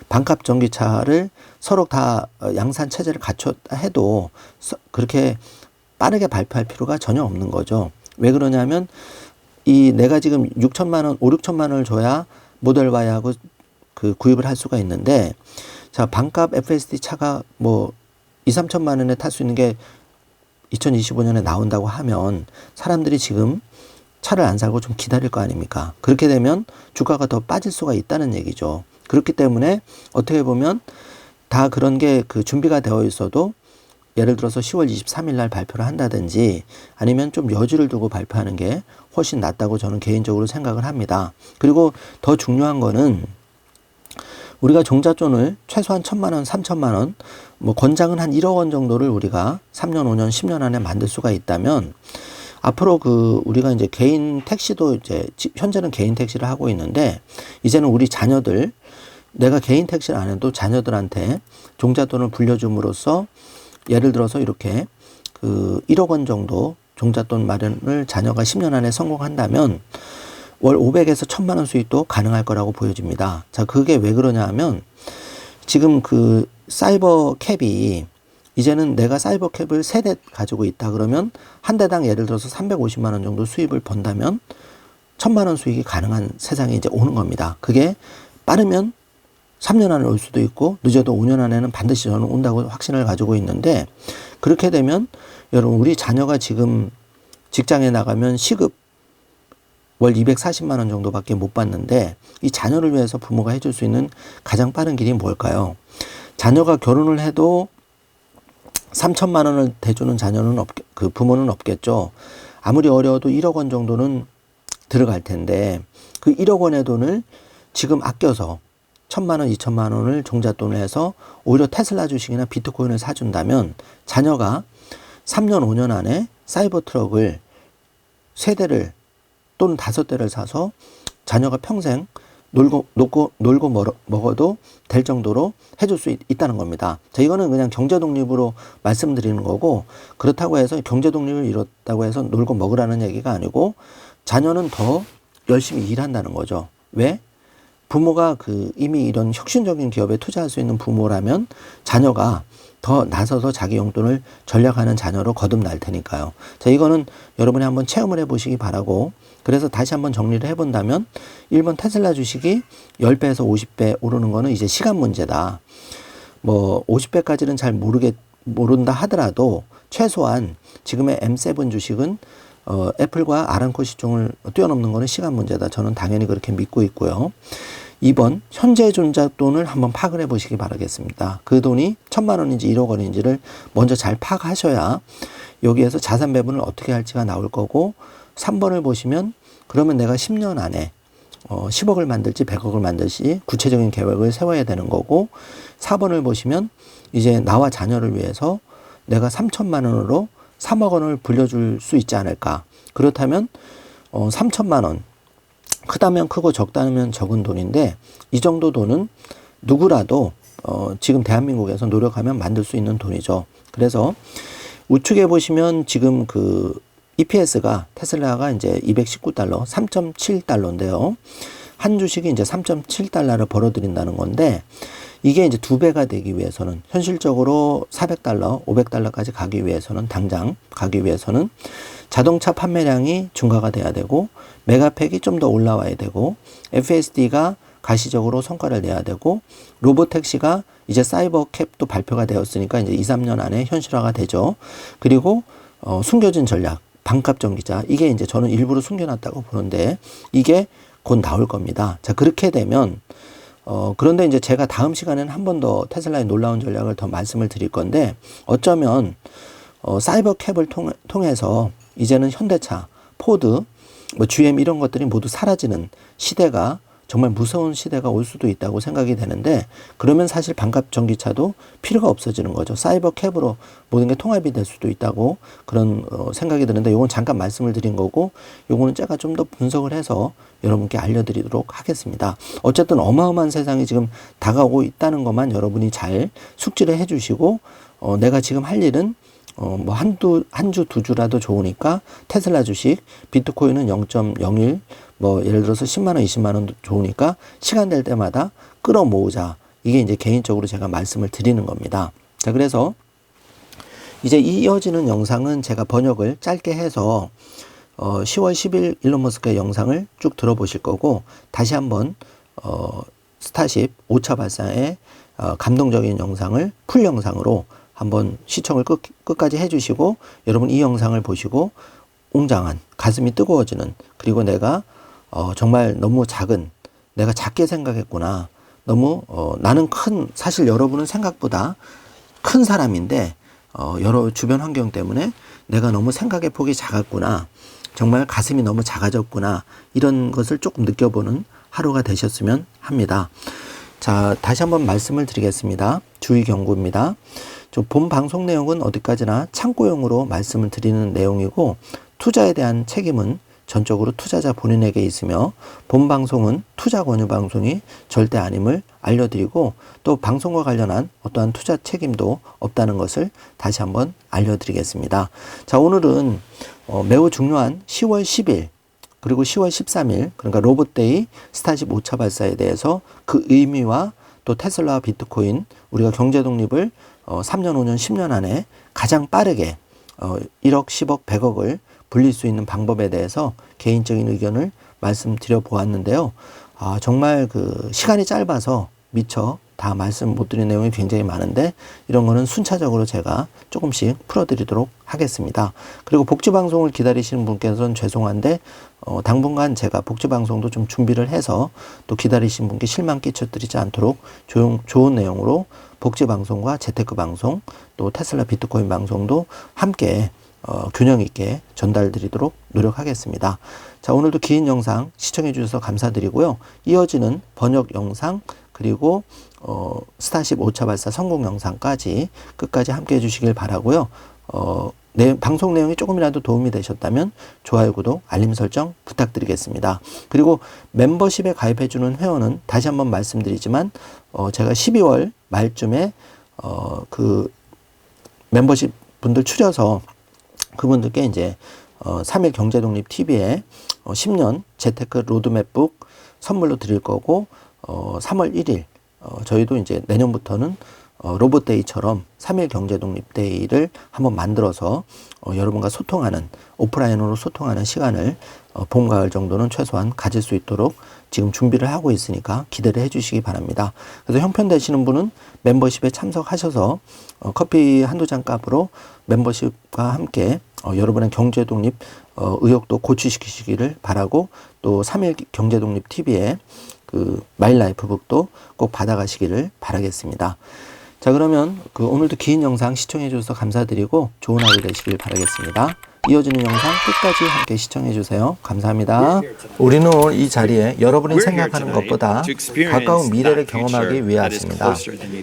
반값 전기차를 서로 다 양산 체제를 갖췄다 해도 그렇게 빠르게 발표할 필요가 전혀 없는 거죠. 왜 그러냐면 내가 지금 6천만 원, 5, 6천만 원을 줘야 모델 Y하고 구입을 할 수가 있는데 자, 반값 FSD 차가 2, 3천만 원에 탈 수 있는 게 2025년에 나온다고 하면 사람들이 지금 차를 안 사고 좀 기다릴 거 아닙니까? 그렇게 되면 주가가 더 빠질 수가 있다는 얘기죠. 그렇기 때문에 어떻게 보면 다 그런 게 준비가 되어 있어도 예를 들어서 10월 23일 날 발표를 한다든지 아니면 좀 여지를 두고 발표하는 게 훨씬 낫다고 저는 개인적으로 생각을 합니다. 그리고 더 중요한 거는 우리가 종잣돈을 최소한 1,000만 원, 3,000만 원, 권장은 한 1억 원 정도를 우리가 3년, 5년, 10년 안에 만들 수가 있다면 앞으로 우리가 이제 개인 택시도 이제 현재는 개인 택시를 하고 있는데 이제는 우리 자녀들 내가 개인 택시를 안 해도 자녀들한테 종잣돈을 불려줌으로써 예를 들어서 이렇게 1억 원 정도 종잣돈 마련을 자녀가 10년 안에 성공한다면 월 500에서 1,000만 원 수익도 가능할 거라고 보여집니다. 자, 그게 왜 그러냐 하면 지금 사이버 캡이 이제는 내가 사이버 캡을 3대 가지고 있다 그러면 한 대당 예를 들어서 350만 원 정도 수입을 번다면 1,000만 원 수익이 가능한 세상에 이제 오는 겁니다. 그게 빠르면 3년 안에 올 수도 있고 늦어도 5년 안에는 반드시 저는 온다고 확신을 가지고 있는데 그렇게 되면 여러분 우리 자녀가 지금 직장에 나가면 시급 월 240만 원 정도밖에 못 받는데 이 자녀를 위해서 부모가 해줄 수 있는 가장 빠른 길이 뭘까요? 자녀가 결혼을 해도 3천만 원을 대주는 자녀는 부모는 없겠죠. 아무리 어려워도 1억 원 정도는 들어갈 텐데 그 1억 원의 돈을 지금 아껴서 1,000만 원, 2천만 원을 종잣돈을 해서 오히려 테슬라 주식이나 비트코인을 사준다면 자녀가 3년, 5년 안에 사이버 트럭을 3대를 또는 5대를 사서 자녀가 평생 놀고 먹어도 될 정도로 해줄 수 있다는 겁니다. 자, 이거는 그냥 경제 독립으로 말씀드리는 거고 그렇다고 해서 경제 독립을 이뤘다고 해서 놀고 먹으라는 얘기가 아니고 자녀는 더 열심히 일한다는 거죠. 왜? 부모가 이미 이런 혁신적인 기업에 투자할 수 있는 부모라면 자녀가 더 나서서 자기 용돈을 전략하는 자녀로 거듭날 테니까요. 자, 이거는 여러분이 한번 체험을 해보시기 바라고, 그래서 다시 한번 정리를 해본다면 1번 테슬라 주식이 10배에서 50배 오르는 거는 이제 시간 문제다. 뭐 50배까지는 잘 모른다 하더라도 최소한 지금의 M7 주식은 애플과 아람코 시총을 뛰어넘는 거는 시간 문제다. 저는 당연히 그렇게 믿고 있고요. 2번 현재 존재돈을 한번 파악을 해보시기 바라겠습니다. 그 돈이 1,000만 원인지 1억 원인지를 먼저 잘 파악하셔야 여기에서 자산 배분을 어떻게 할지가 나올 거고, 3번을 보시면 그러면 내가 10년 안에 10억을 만들지 100억을 만들지 구체적인 계획을 세워야 되는 거고, 4번을 보시면 이제 나와 자녀를 위해서 내가 3천만 원으로 3억 원을 불려줄 수 있지 않을까. 그렇다면 3천만 원, 크다면 크고 적다면 적은 돈인데 이 정도 돈은 누구라도 지금 대한민국에서 노력하면 만들 수 있는 돈이죠. 그래서 우측에 보시면 지금 EPS가 테슬라가 이제 219달러, 3.7달러인데요. 한 주식이 이제 3.7달러를 벌어들인다는 건데, 이게 이제 2배가 되기 위해서는, 현실적으로 400달러, 500달러까지 가기 위해서는, 당장 가기 위해서는 자동차 판매량이 증가가 돼야 되고, 메가팩이 좀 더 올라와야 되고, FSD가 가시적으로 성과를 내야 되고, 로보택시가 이제 사이버 캡도 발표가 되었으니까 이제 2, 3년 안에 현실화가 되죠. 그리고 숨겨진 전략, 반값 전기차, 이게 이제 저는 일부러 숨겨놨다고 보는데 이게 곧 나올 겁니다. 자, 그렇게 되면 그런데 이제 제가 다음 시간에는 한 번 더 테슬라의 놀라운 전략을 더 말씀을 드릴 건데, 어쩌면 사이버 캡을 통해서 이제는 현대차, 포드, 뭐 GM 이런 것들이 모두 사라지는 시대가, 정말 무서운 시대가 올 수도 있다고 생각이 되는데, 그러면 사실 반값 전기차도 필요가 없어지는 거죠. 사이버 캡으로 모든 게 통합이 될 수도 있다고 그런 생각이 드는데, 요건 잠깐 말씀을 드린 거고, 요거는 제가 좀 더 분석을 해서 여러분께 알려드리도록 하겠습니다. 어쨌든 어마어마한 세상이 지금 다가오고 있다는 것만 여러분이 잘 숙지를 해주시고, 내가 지금 할 일은 뭐 한 주, 두 주라도 좋으니까 테슬라 주식, 비트코인은 0.01, 뭐 예를 들어서 10만 원, 20만 원 좋으니까 시간 될 때마다 끌어모으자. 이게 이제 개인적으로 제가 말씀을 드리는 겁니다. 자, 그래서 이제 이어지는 영상은 제가 번역을 짧게 해서 10월 10일 일론 머스크의 영상을 쭉 들어보실 거고, 다시 한번 스타쉽 5차 발사의 감동적인 영상을 풀 영상으로 한번 시청을 끝까지 해주시고, 여러분 이 영상을 보시고 웅장한, 가슴이 뜨거워지는, 그리고 내가 정말 너무 내가 작게 생각했구나. 너무 나는 사실 여러분은 생각보다 큰 사람인데 여러 주변 환경 때문에 내가 너무 생각의 폭이 작았구나. 정말 가슴이 너무 작아졌구나. 이런 것을 조금 느껴보는 하루가 되셨으면 합니다. 자, 다시 한번 말씀을 드리겠습니다. 주의 경고입니다. 본 방송 내용은 어디까지나 참고용으로 말씀을 드리는 내용이고, 투자에 대한 책임은 전적으로 투자자 본인에게 있으며, 본 방송은 투자 권유 방송이 절대 아님을 알려드리고, 또 방송과 관련한 어떠한 투자 책임도 없다는 것을 다시 한번 알려드리겠습니다. 자, 오늘은 매우 중요한 10월 10일 그리고 10월 13일, 그러니까 로봇데이 스타쉽 5차 발사에 대해서 그 의미와 또 테슬라와 비트코인, 우리가 경제 독립을 3년, 5년, 10년 안에 가장 빠르게 1억, 10억, 100억을 불릴 수 있는 방법에 대해서 개인적인 의견을 말씀드려 보았는데요. 정말 시간이 짧아서 미처 다 말씀 못 드린 내용이 굉장히 많은데, 이런 거는 순차적으로 제가 조금씩 풀어드리도록 하겠습니다. 그리고 복지방송을 기다리시는 분께서는 죄송한데 당분간 제가 복지방송도 좀 준비를 해서 또 기다리신 분께 실망 끼쳐드리지 않도록 좋은 내용으로 복지방송과 재테크 방송, 또 테슬라 비트코인 방송도 함께 균형 있게 전달드리도록 노력하겠습니다. 자, 오늘도 긴 영상 시청해 주셔서 감사드리고요. 이어지는 번역 영상, 그리고 스타쉽 5차 발사 성공 영상까지 끝까지 함께 해주시길 바라고요. 방송 내용이 조금이라도 도움이 되셨다면 좋아요, 구독, 알림 설정 부탁드리겠습니다. 그리고 멤버십에 가입해주는 회원은 다시 한번 말씀드리지만 제가 12월 말쯤에 멤버십 분들 추려서 그분들께 이제 3일 경제독립 TV에 10년 재테크 로드맵북 선물로 드릴 거고, 3월 1일 저희도 이제 내년부터는 로봇데이처럼 3일 경제독립데이를 한번 만들어서 여러분과 소통하는, 오프라인으로 소통하는 시간을 봄, 가을 정도는 최소한 가질 수 있도록 지금 준비를 하고 있으니까 기대를 해 주시기 바랍니다. 그래서 형편되시는 분은 멤버십에 참석하셔서 커피 한두 잔 값으로 멤버십과 함께 여러분의 경제독립 의욕도 고취시키시기를 바라고, 또 3일 경제독립 TV에 그 마일라이프북도 꼭 받아가시기를 바라겠습니다. 자, 그러면 오늘도 긴 영상 시청해 주셔서 감사드리고 좋은 하루 되시길 바라겠습니다. 이어지는 영상 끝까지 함께 시청해 주세요. 감사합니다. 우리는 오늘 이 자리에 여러분이 생각하는 것보다 가까운 미래를 경험하기 위해 왔습니다.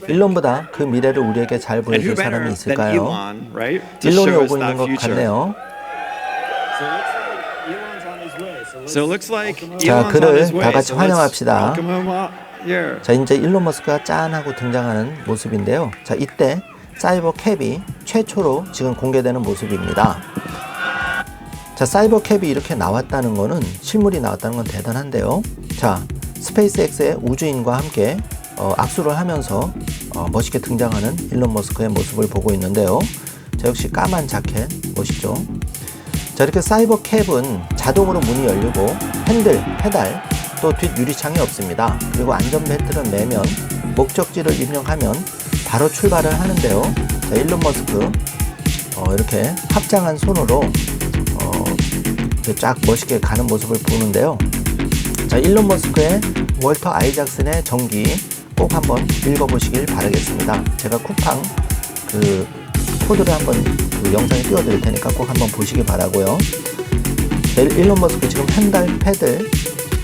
일론보다 그 미래를 우리에게 잘 보여줄 사람이 있을까요? 일론이 오고 있는 것 같네요. 자, 그를 다 같이 환영합시다. 자, 이제 일론 머스크가 짠 하고 등장하는 모습인데요. 자, 이때 사이버 캡이 최초로 지금 공개되는 모습입니다. 자, 사이버 캡이 이렇게 나왔다는 거는, 실물이 나왔다는 건 대단한데요. 자, 스페이스X의 우주인과 함께 악수를 하면서 멋있게 등장하는 일론 머스크의 모습을 보고 있는데요. 자, 역시 까만 자켓 멋있죠. 자, 이렇게 사이버 캡은 자동으로 문이 열리고 핸들, 페달, 또 뒷 유리창이 없습니다. 그리고 안전벨트를 매면, 목적지를 입력하면 바로 출발을 하는데요. 자, 일론 머스크 이렇게 합장한 손으로 쫙 멋있게 가는 모습을 보는데요. 자, 일론 머스크의 월터 아이작슨의 전기 꼭 한번 읽어보시길 바라겠습니다. 제가 쿠팡 코드를 한번 영상에 띄워드릴 테니까 꼭 한번 보시기 바라고요. 일론 머스크 지금 핸들, 패들,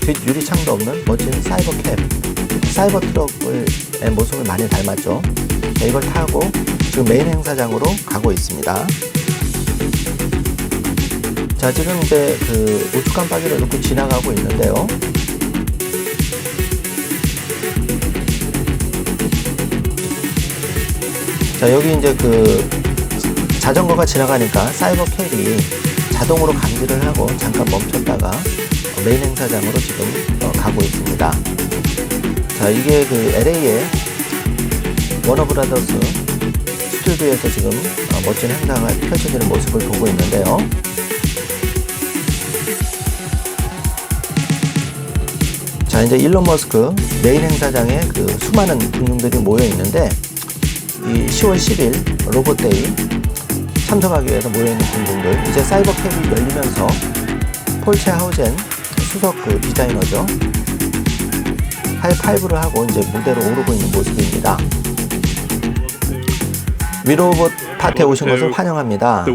뒷 유리창도 없는 멋진 사이버 캡, 사이버 트럭의 모습을 많이 닮았죠. 자, 이걸 타고 지금 메인 행사장으로 가고 있습니다. 자, 지금 이제 우측 깜빡이를 놓고 지나가고 있는데요. 자, 여기 이제 자전거가 지나가니까 사이버 캡이 자동으로 감지를 하고 잠깐 멈췄다가 메인 행사장으로 지금 가고 있습니다. 자, 이게 LA의 워너브라더스 스튜디오에서 지금 멋진 행사가 펼쳐지는 모습을 보고 있는데요. 자, 이제 일론 머스크 메인 행사장에 수많은 군중들이 모여 있는데, 이 10월 10일 로봇데이 참석하기 위해서 모여있는 분들, 이제 사이버 캡이 열리면서 폴체 하우젠 수석 디자이너죠, 하이파이브를 하고 이제 무대로 오르고 있는 모습입니다. 위로봇 파티에 오신 것을 환영합니다.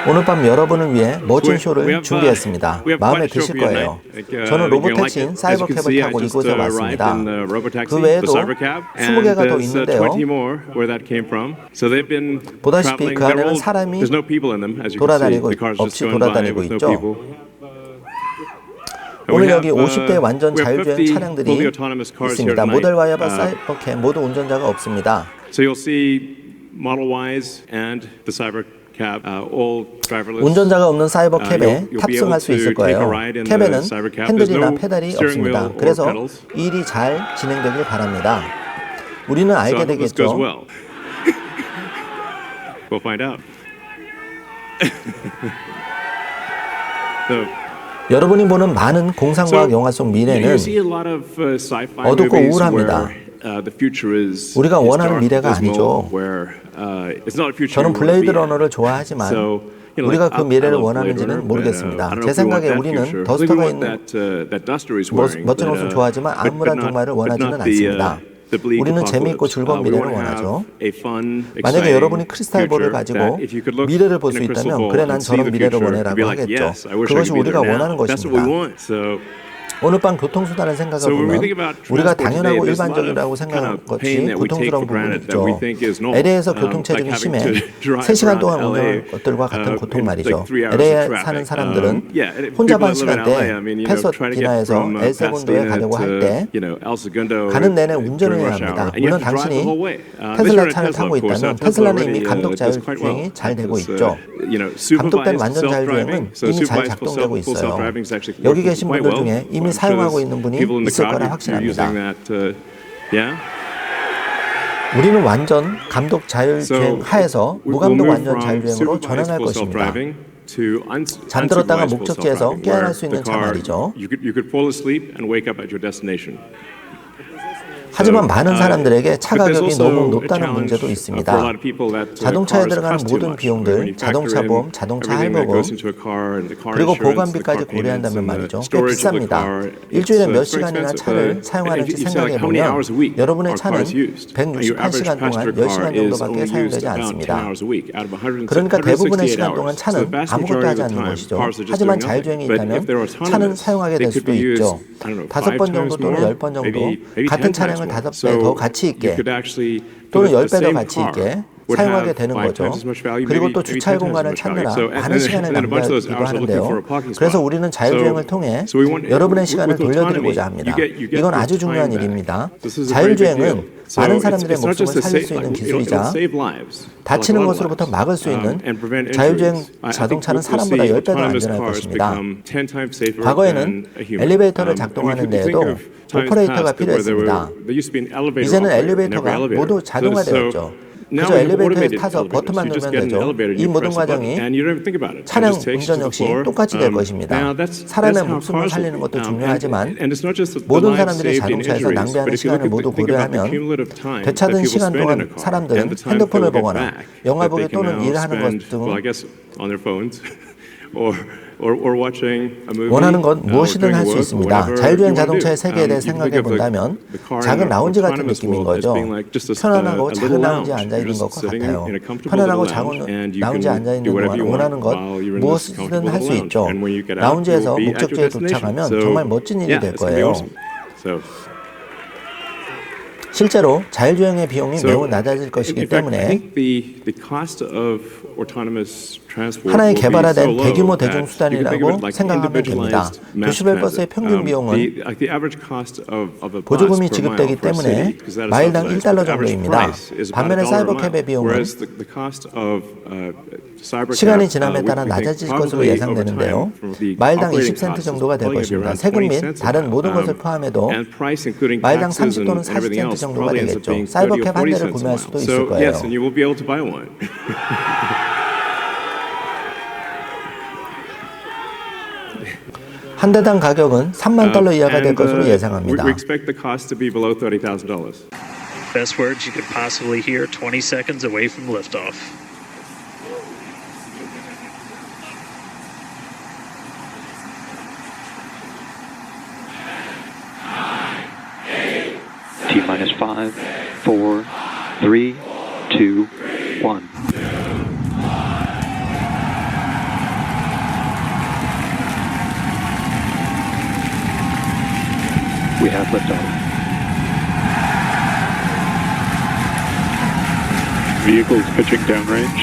오늘 밤 여러분을 위해 멋진 쇼를 준비했습니다. 마음에 드실 거예요. 저는 로봇택시인 사이버캡을 타고 이곳에 왔습니다. 그 외에도 20개가 더 있는데요. 보다시피 그 안에는 사람이 없이 돌아다니고 있죠. 오늘 여기 50대 완전 자율주행 차량들이 있습니다. 모델 Y와 사이버캡 모두 운전자가 없습니다. 운전자가 없는 사이버 캡에 탑승할 수 있을 거예요. 캡에는 핸들이나 페달이 없습니다. 그래서 일이 잘 진행되길 바랍니다. 우리는 알게 되겠죠. 여러분이 보는 많은 공상과학 영화 속 미래는 어둡고 우울합니다. 우리가 원하는 미래가 아니죠. 저는 블레이드 러너를 좋아하지만 우리가 그 미래를 원하는지는 모르겠습니다. 제 생각에 우리는 더스터가 있는 멋진 옷을 좋아하지만 암울한 종말을 원하지는 않습니다. 우리는 재미있고 즐거운 미래를 원하죠. 만약에 여러분이 크리스탈볼을 가지고 미래를 볼 수 있다면, 그래 난 저런 미래를 원해라고 하겠죠. 그것이 우리가 원하는 것입니다. 오늘 밤 교통수단을 생각해 보면 우리가 당연하고 일반적이라고 생각한 것이 고통스러운 부분이 있죠. LA에서 교통체증이 심해 3시간 동안 운전할 것들과 같은 고통 말이죠. LA에 사는 사람들은 혼자 반 시간대 패서디나에서 엘세곤도에 가려고 할 때 가는 내내 운전을 해야 합니다. 물론 당신이 테슬라 차를 타고 있다면 테슬라는 이미 감독 자율주행이 잘 되고 있죠. 감독된 완전 자율주행은 이미 잘 작동되고 있어요. 여기 계신 분들 중에 이미 이미 사용하고 있는 분이 있을 거라 확신합니다. 우리는 완전 감독 자율주행 하에서 무감독 완전 자율주행으로 전환할 것입니다. 잠들었다가 목적지에서 깨어날 수 있는 차 말이죠. 하지만 많은 사람들에게 차 가격이 너무 높다는 문제도 있습니다. 자동차에 들어가는 모든 비용들, 자동차 보험, 자동차 할부금, 그리고 보관비까지 고려한다면 말이죠. 꽤 비쌉니다. 일주일에 몇 시간이나 차를 사용하는지 생각해보면 여러분의 차는 168시간 동안 10시간 정도밖에 사용되지 않습니다. 그러니까 대부분의 시간 동안 차는 아무것도 하지 않는 것이죠. 하지만 자율주행이 있다면 차는 사용하게 될 수도 있죠. 5번 정도 또는 10번 정도 같은 차량을 5배 더 가치 있게 또는 10배 더 가치 있게 사용하게 되는 거죠. 그리고 또 주차할 공간을 찾느라 많은 시간을 낭비하기도 하는데요. 그래서 우리는 자율주행을 통해 여러분의 시간을 돌려드리고자 합니다. 이건 아주 중요한 일입니다. 자율주행은 많은 사람들의 목숨을 살릴 수 있는 기술이자 다치는 것으로부터 막을 수 있는 자율주행 자동차는 사람보다 10배 더 안전할 것입니다. 과거에는 엘리베이터를 작동하는 데에도 오퍼레이터가 필요했습니다. 이제는 엘리베이터가 모두 자동화되었죠. 그저 엘리베이터에 타서 버튼만 누르면 되죠. 이 모든 과정이 차량 운전 역시 똑같이 될 것입니다. 사람의 목숨을 살리는 것도 중요하지만 모든 사람들이 자동차에서 낭비하는 시간을 모두 고려하면 되찾은 시간 동안 사람들은 핸드폰을 보거나 영화 보기 또는 일하는 것 등 원하는 건 무엇이든 할 수 있습니다. 자율주행 자동차의 세계에 대해 생각해 본다면 작은 라운지 같은 느낌인 거죠. 편안하고 작은 라운지에 앉아있는 것과 같아요. 편안하고 작은 라운지에 앉아있는 동안 원하는 것 무엇이든 할 수 있죠. 라운지에서 목적지에 도착하면 정말 멋진 일이 될 거예요. 실제로 자율주행의 비용이 매우 낮아질 것이기 때문에 하나의 개발화된 대규모 대중수단이라고 생각하면 됩니다. 도시별 버스의 평균 비용은 보조금이 지급되기 때문에 마일당 $1 정도입니다. 반면에 사이버캡의 비용은 시간이 지남에 따라 낮아질 것으로 예상되는데요. 마일당 20센트 정도가 될 것입니다. 세금 및 다른 모든 것을 포함해도 마일당 30 또는 40센트 정도가 되겠죠. 사이버캡 한 대를 구매할 수도 있을 거예요. 한 대당 가격은 $30,000 이하가 될 것으로 예상합니다. Best words you could possibly hear 20 seconds away from liftoff. T-minus 5, 4, 3, 2, 1. We have liftoff. Vehicle is pitching downrange.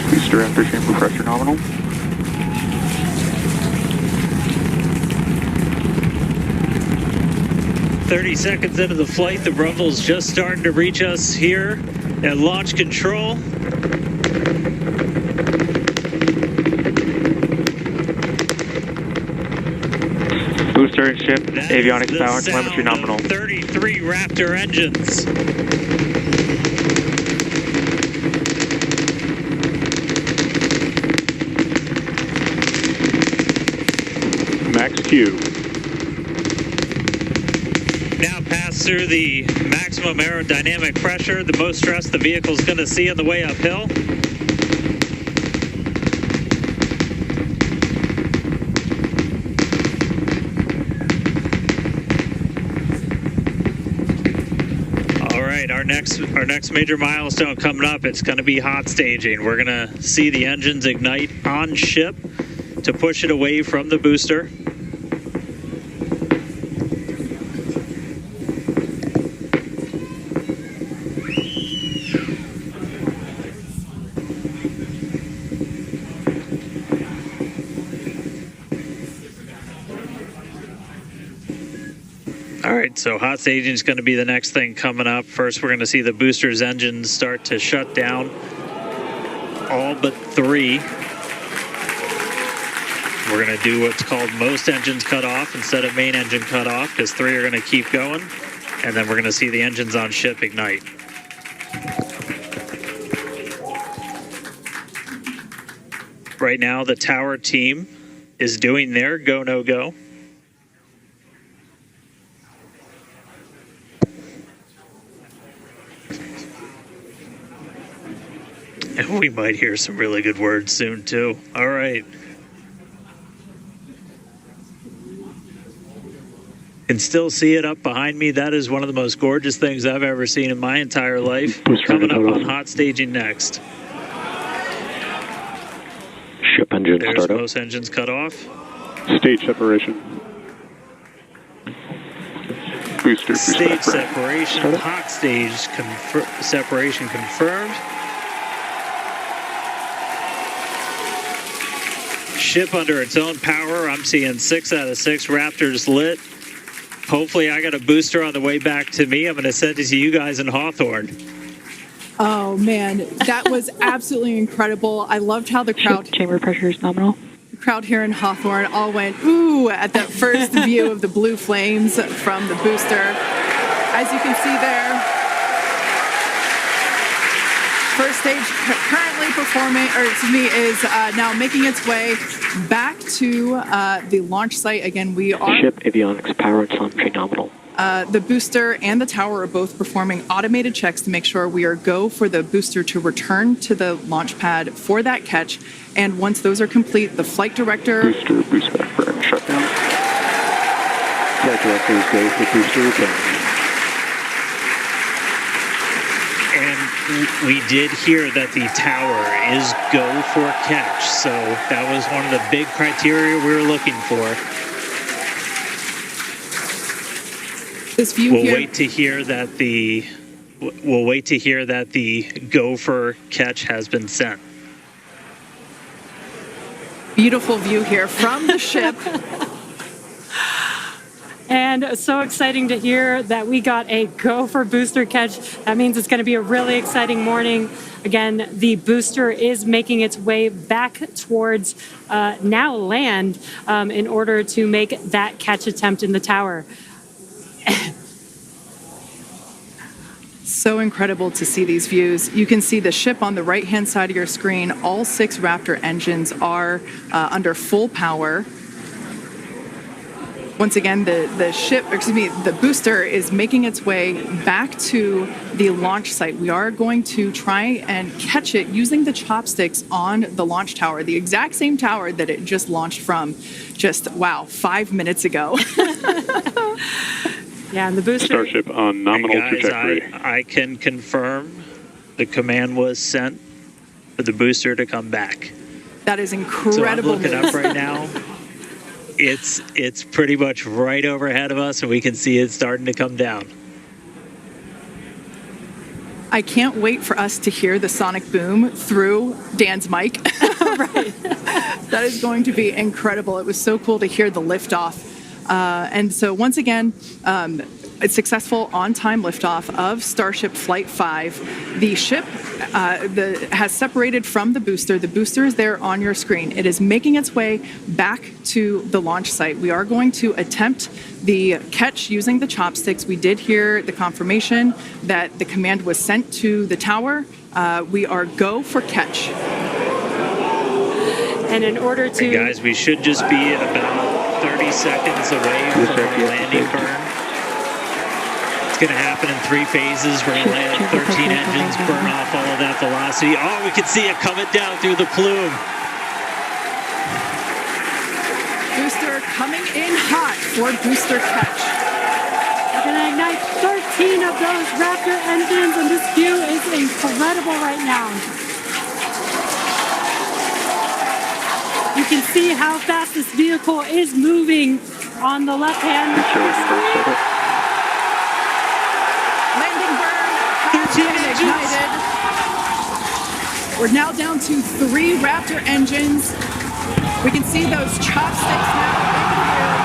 Booster after chamber pressure nominal. "30 seconds into the flight, the rumble's just starting to reach us here at launch control. Booster and ship, avionics power, telemetry nominal. 33 Raptor engines. Max Q. Now pass through the maximum aerodynamic pressure, the most stress the vehicle is going to see on the way uphill. All right, our next major milestone coming up, it's going to be hot staging. We're going to see the engines ignite on ship to push it away from the booster. All right, so hot staging is going to be the next thing coming up. First, we're going to see the booster's engines start to shut down. All but 3. We're going to do what's called most engines cut off instead of main engine cut off, because 3 are going to keep going. And then we're going to see the engines on ship ignite. Right now, the tower team is doing their go, no go. And we might hear some really good words soon, too. All right. Can still see it up behind me. That is one of the most gorgeous things I've ever seen in my entire life. Coming up on hot staging next. Ship engine There's startup. most engines cut off. Stage separation. Booster Stage separate. separation. Startup. Hot stage separation confirmed. Ship under its own power. I'm seeing 6 out of 6 Raptors lit. Hopefully I got a booster on the way back to me. I'm going to send it to you guys in Hawthorne. Oh man, that was absolutely incredible. I loved how the crowd Chamber pressure is nominal. here in Hawthorne all went ooh at that first view of the blue flames from the booster. As you can see there, first stage currently performing, is now making its way back to the launch site. Again, we are Ship avionics power and telemetry nominal. the booster and the tower are both performing automated checks to make sure we are go for the booster to return to the launch pad for that catch. And once those are complete, the flight director Booster boost back burn shutdown. Flight directors go for booster return. And we did hear that the tower is go for catch. So that was one of the big criteria we were looking for. this view We'll here. wait to hear that the go for catch has been sent. Beautiful view here from the ship. And so exciting to hear that we got a go for booster catch. That means it's going to be a really exciting morning. Again, the booster is making its way back towards now land in order to make that catch attempt in the tower. So incredible to see these views. You can see the ship on the right-hand side of your screen. All 6 Raptor engines are under full power. Once again, the booster is making its way back to the launch site. We are going to try and catch it using the chopsticks on the launch tower, the exact same tower that it just launched from 5 minutes ago. Yeah, and the booster. Starship on nominal Guys, trajectory. I can confirm the command was sent for the booster to come back. That is So I'm incredible looking news. up right now. It's pretty much right overhead of us, and we can see it starting to come down. I can't wait for us to hear the sonic boom through Dan's mic. Right. That is going to be incredible. It was so cool to hear the liftoff. And so once again, it's successful on-time liftoff of Starship Flight 5. The ship has separated from the booster. The booster is there on your screen. It is making its way back to the launch site. We are going to attempt the catch using the chopsticks. We did hear the confirmation that the command was sent to the tower. We are go for catch. And in order to. And guys, we should just be about 30 seconds away from our landing burn. It's going to happen in 3 phases. We're going to land 13 engines, burn off all of that velocity. Oh, we can see it coming down through the plume. Booster coming in hot for booster catch. We're going to ignite 13 of those Raptor engines, and this view is incredible right now. You can see how fast this vehicle is moving on the left-hand screen. Landing burn has been ignited. We're now down to 3 Raptor engines. We can see those chopsticks now in the air.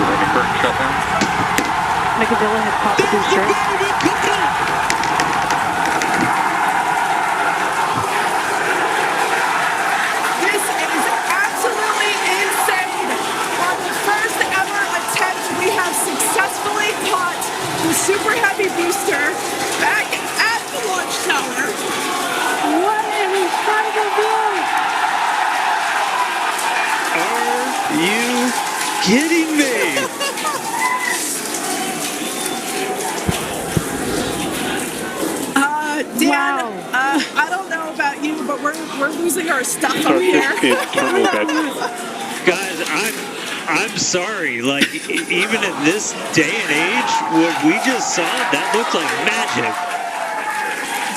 landing burn shutdown. Micadilla had popped the booster. This is absolutely insane. On the first ever attempt, we have successfully caught the Super Heavy booster back at the launch tower. What an incredible view! Are you kidding me? Dan, Wow. I don't know about you, but we're losing our stuff up Starship here. in terminal bed. Guys, I'm sorry. Like, even in this day and age, what we just saw, that looked like magic.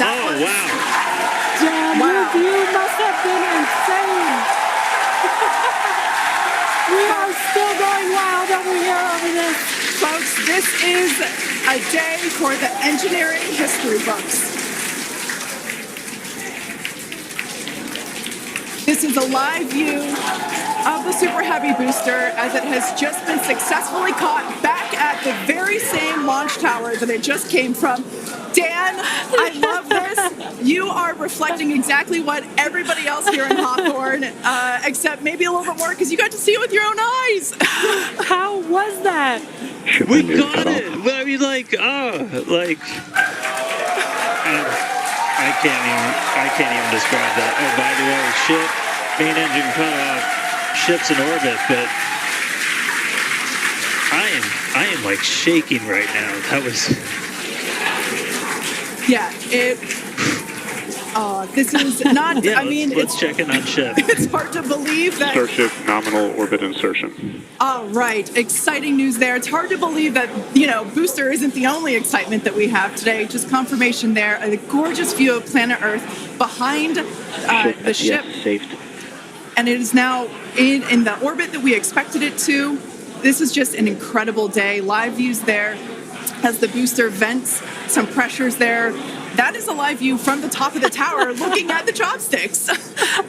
Oh, wow. Dan, Wow. your view must have been insane. We are still going wild over here over this. Folks, this is a day for the engineering history books. This is a live view of the Super Heavy booster as it has just been successfully caught back at the very same launch tower that it just came from. Dan, I love this. You are reflecting exactly what everybody else here in Hawthorne, except maybe a little bit more because you got to see it with your own eyes. How was that? Ship We windows got cut off. it. I mean, like, I can't even describe that. Oh, by the way, ship, main engine cut off, ship's in orbit, but I am like shaking right now. That was, Yeah, this is not, yeah, I mean, let's check in on ship. it's hard to believe that. Starship nominal orbit insertion. All right, exciting news there. It's hard to believe that, booster isn't the only excitement that we have today. Just confirmation there. A gorgeous view of planet Earth behind the ship. Yes, saved. And it is now in the orbit that we expected it to. This is just an incredible day. Live views there as the booster vents some pressures there. That is a live view from the top of the tower looking at the chopsticks.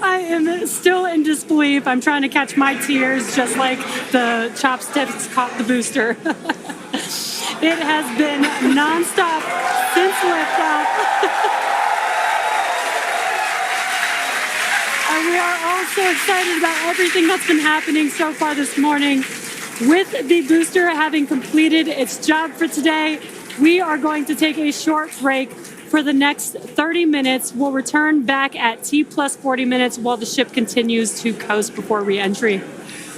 I am still in disbelief. I'm trying to catch my tears just like the chopsticks caught the booster. It has been nonstop since liftoff. And we are all so excited about everything that's been happening so far this morning. With the booster having completed its job for today, we are going to take a short break for the next 30 minutes. We'll return back at T plus 40 minutes while the ship continues to coast before re-entry.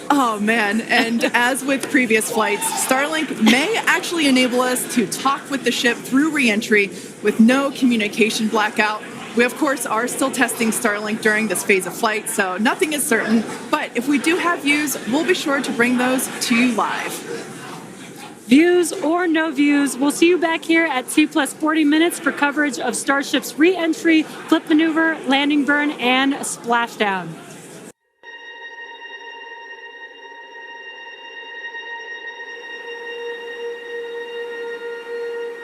Oh man, and as with previous flights, Starlink may actually enable us to talk with the ship through re-entry with no communication blackout. We, of course, are still testing Starlink during this phase of flight, so nothing is certain. But if we do have views, we'll be sure to bring those to you live. Views or no views, we'll see you back here at T plus 40 minutes for coverage of Starship's re-entry, flip maneuver, landing burn, and splashdown.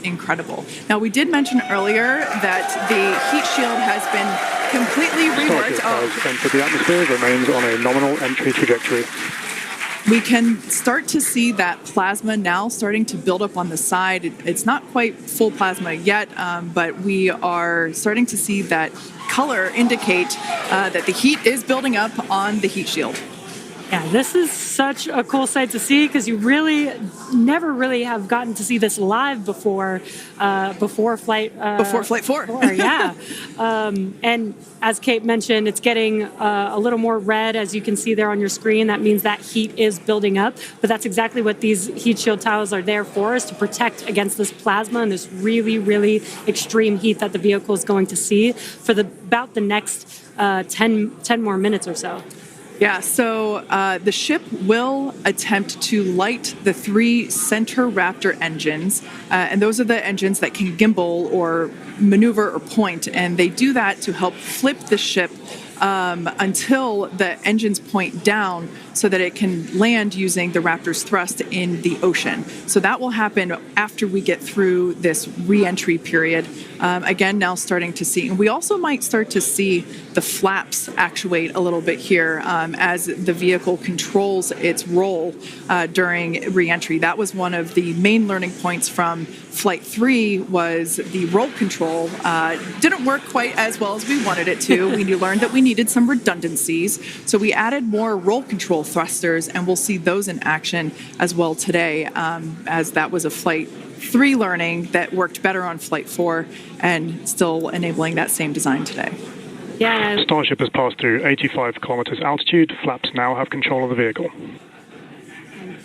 Incredible. Now, we did mention earlier that the heat shield has been completely reworked. Starship has entered the atmosphere, remains on a nominal entry trajectory. We can start to see that plasma now starting to build up on the side. It's not quite full plasma yet, but we are starting to see that color indicate that the heat is building up on the heat shield. Yeah, this is such a cool sight to see because you really never really have gotten to see this live before flight Before flight 4. Yeah. And as Kate mentioned, it's getting a little more red, as you can see there on your screen. That means that heat is building up. But that's exactly what these heat shield tiles are there for, is to protect against this plasma and this really, really extreme heat that the vehicle is going to see for about the next 10 more minutes or so. Yeah, so the ship will attempt to light the 3 center Raptor engines, and those are the engines that can gimbal or maneuver or point, and they do that to help flip the ship until the engines point down so that it can land using the Raptor's thrust in the ocean. So that will happen after we get through this re-entry period. Again, now starting to see, and we also might start to see the flaps actuate a little bit here as the vehicle controls its roll during re-entry. That was one of the main learning points from Flight 3 was the roll control didn't work quite as well as we wanted it to. We learned that we needed some redundancies. So we added more roll control thrusters, and we'll see those in action as well today, as that was a Flight 3 learning that worked better on Flight 4 and still enabling that same design today. Yeah. Starship has passed through 85 kilometers altitude. Flaps now have control of the vehicle.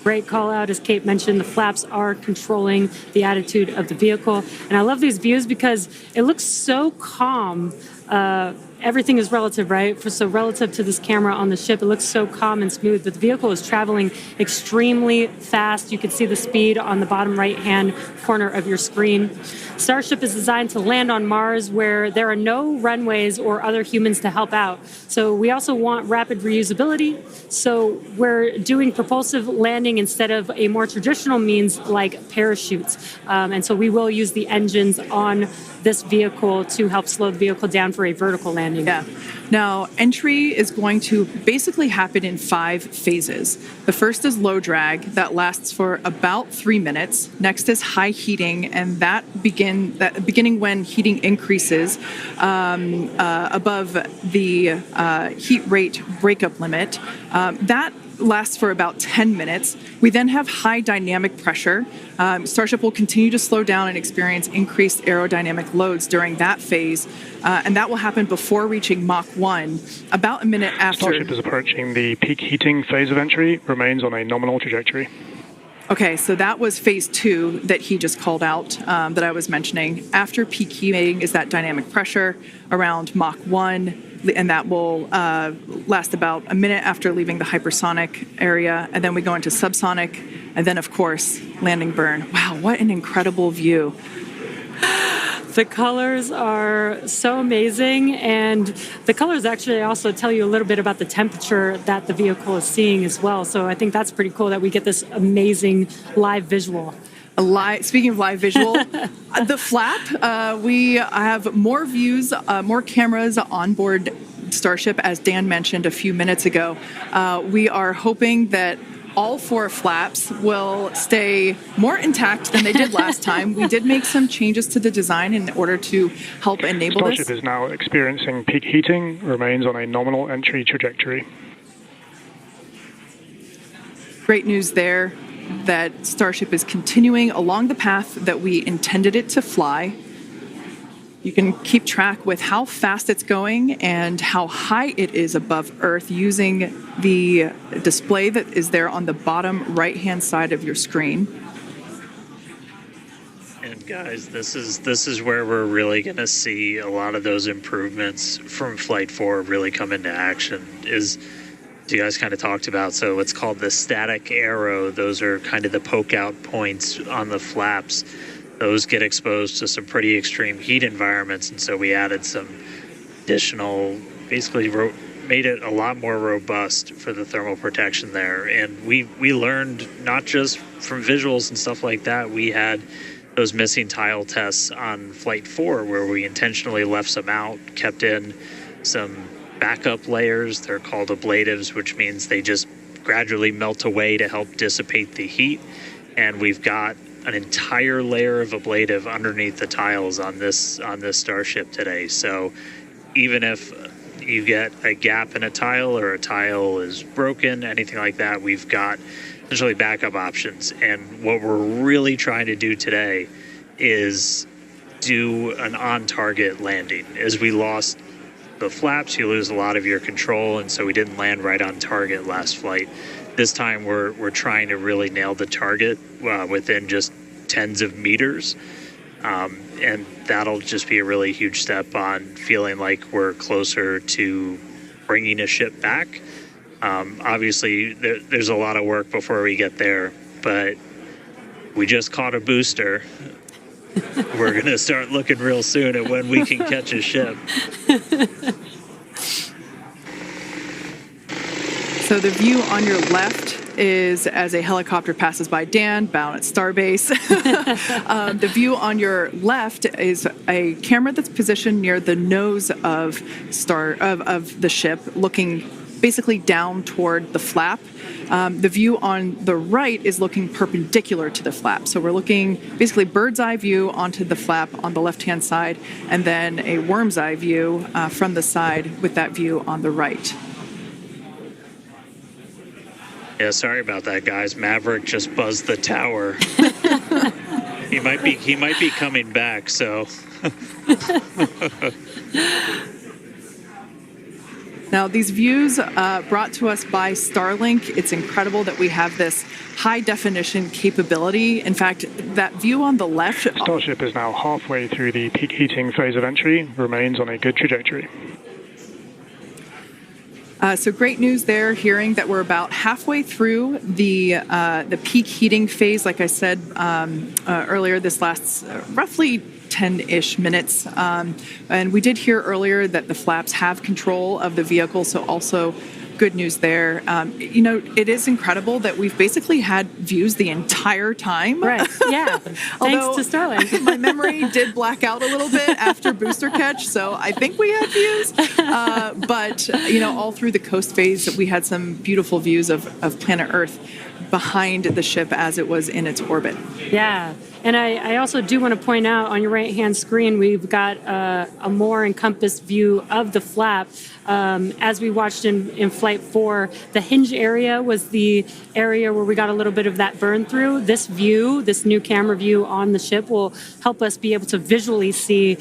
Great call out. As Kate mentioned, the flaps are controlling the attitude of the vehicle. And I love these views because it looks so calm. Everything is relative, right? So relative to this camera on the ship, it looks so calm and smooth, but the vehicle is traveling extremely fast. You can see the speed on the bottom right-hand corner of your screen. Starship is designed to land on Mars where there are no runways or other humans to help out. So we also want rapid reusability. So we're doing propulsive landing instead of a more traditional means like parachutes. And so we will use the engines on this vehicle to help slow the vehicle down for a vertical landing. Yeah. Now, entry is going to basically happen in 5 phases. The first is low drag. That lasts for about 3 minutes. Next is high heating, and that beginning when heating increases above the heat rate breakup limit. That lasts for about 10 minutes. We then have high dynamic pressure. Starship will continue to slow down and experience increased aerodynamic loads during that phase, and that will happen before reaching Mach 1, about a minute after. Starship is approaching the peak heating phase of entry, remains on a nominal trajectory. Okay, so that was phase 2 that he just called out that I was mentioning. After peak heating is that dynamic pressure around Mach 1, and that will last about a minute after leaving the hypersonic area, and then we go into subsonic, and then, of course, landing burn. Wow, what an incredible view. The colors are so amazing, and the colors actually also tell you a little bit about the temperature that the vehicle is seeing as well. So I think that's pretty cool that we get this amazing live visual. Speaking of live visual, the flap, we have more views, more cameras on board Starship, as Dan mentioned a few minutes ago. We are hoping that all 4 flaps will stay more intact than they did last time. We did make some changes to the design in order to help enable Starship this. is now experiencing peak heating, remains on a nominal entry trajectory. Great news there that Starship is continuing along the path that we intended it to fly. You can keep track with how fast it's going and how high it is above Earth using the display that is there on the bottom right-hand side of your screen. And guys, this is where we're really going to see a lot of those improvements from Flight 4 really come into action. Is you guys kind of talked about, so it's called the static arrow. Those are kind of the poke out points on the flaps. Those get exposed to some pretty extreme heat environments, and so we added some additional, basically made it a lot more robust for the thermal protection there. And we learned not just from visuals and stuff like that. We had those missing tile tests on Flight 4 where we intentionally left some out, kept in some backup layers. They're called ablatives, which means they just gradually melt away to help dissipate the heat. And we've got an entire layer of ablative underneath the tiles on this Starship today. So even if you get a gap in a tile or a tile is broken, anything like that, we've got essentially backup options. And what we're really trying to do today is do an on-target landing. As we lost the flaps, you lose a lot of your control, and so we didn't land right on target last flight. This time we're trying to really nail the target within just tens of meters, and that'll just be a really huge step on feeling like we're closer to bringing a ship back. Obviously, there's a lot of work before we get there, but we just caught a booster. We're going to start looking real soon at when we can catch a ship. So the view on your left is as a helicopter passes by Dan, bound at Starbase. The view on your left is a camera that's positioned near the nose of the ship, looking basically down toward the flap. The view on the right is looking perpendicular to the flap. So we're looking basically bird's eye view onto the flap on the left-hand side, and then a worm's eye view from the side with that view on the right. Yeah, sorry about that, guys. Maverick just buzzed the tower. He might be coming back, so. Now, these views brought to us by Starlink, it's incredible that we have this high definition capability. In fact, that view on the left. Starship is now halfway through the peak heating phase of entry, remains on a good trajectory. So great news there, hearing that we're about halfway through the peak heating phase. Like I said earlier, this lasts roughly 10-ish minutes. And we did hear earlier that the flaps have control of the vehicle, so also good news there. It is incredible that we've basically had views the entire time. Right, yeah. Thanks to Starlink. My memory did black out a little bit after booster catch, so I think we had views. But all through the coast phase, we had some beautiful views of planet Earth behind the ship as it was in its orbit. Yeah. And I also do want to point out on your right-hand screen, we've got a more encompassed view of the flap. As we watched in Flight 4, the hinge area was the area where we got a little bit of that burn through. This view, this new camera view on the ship, will help us be able to visually see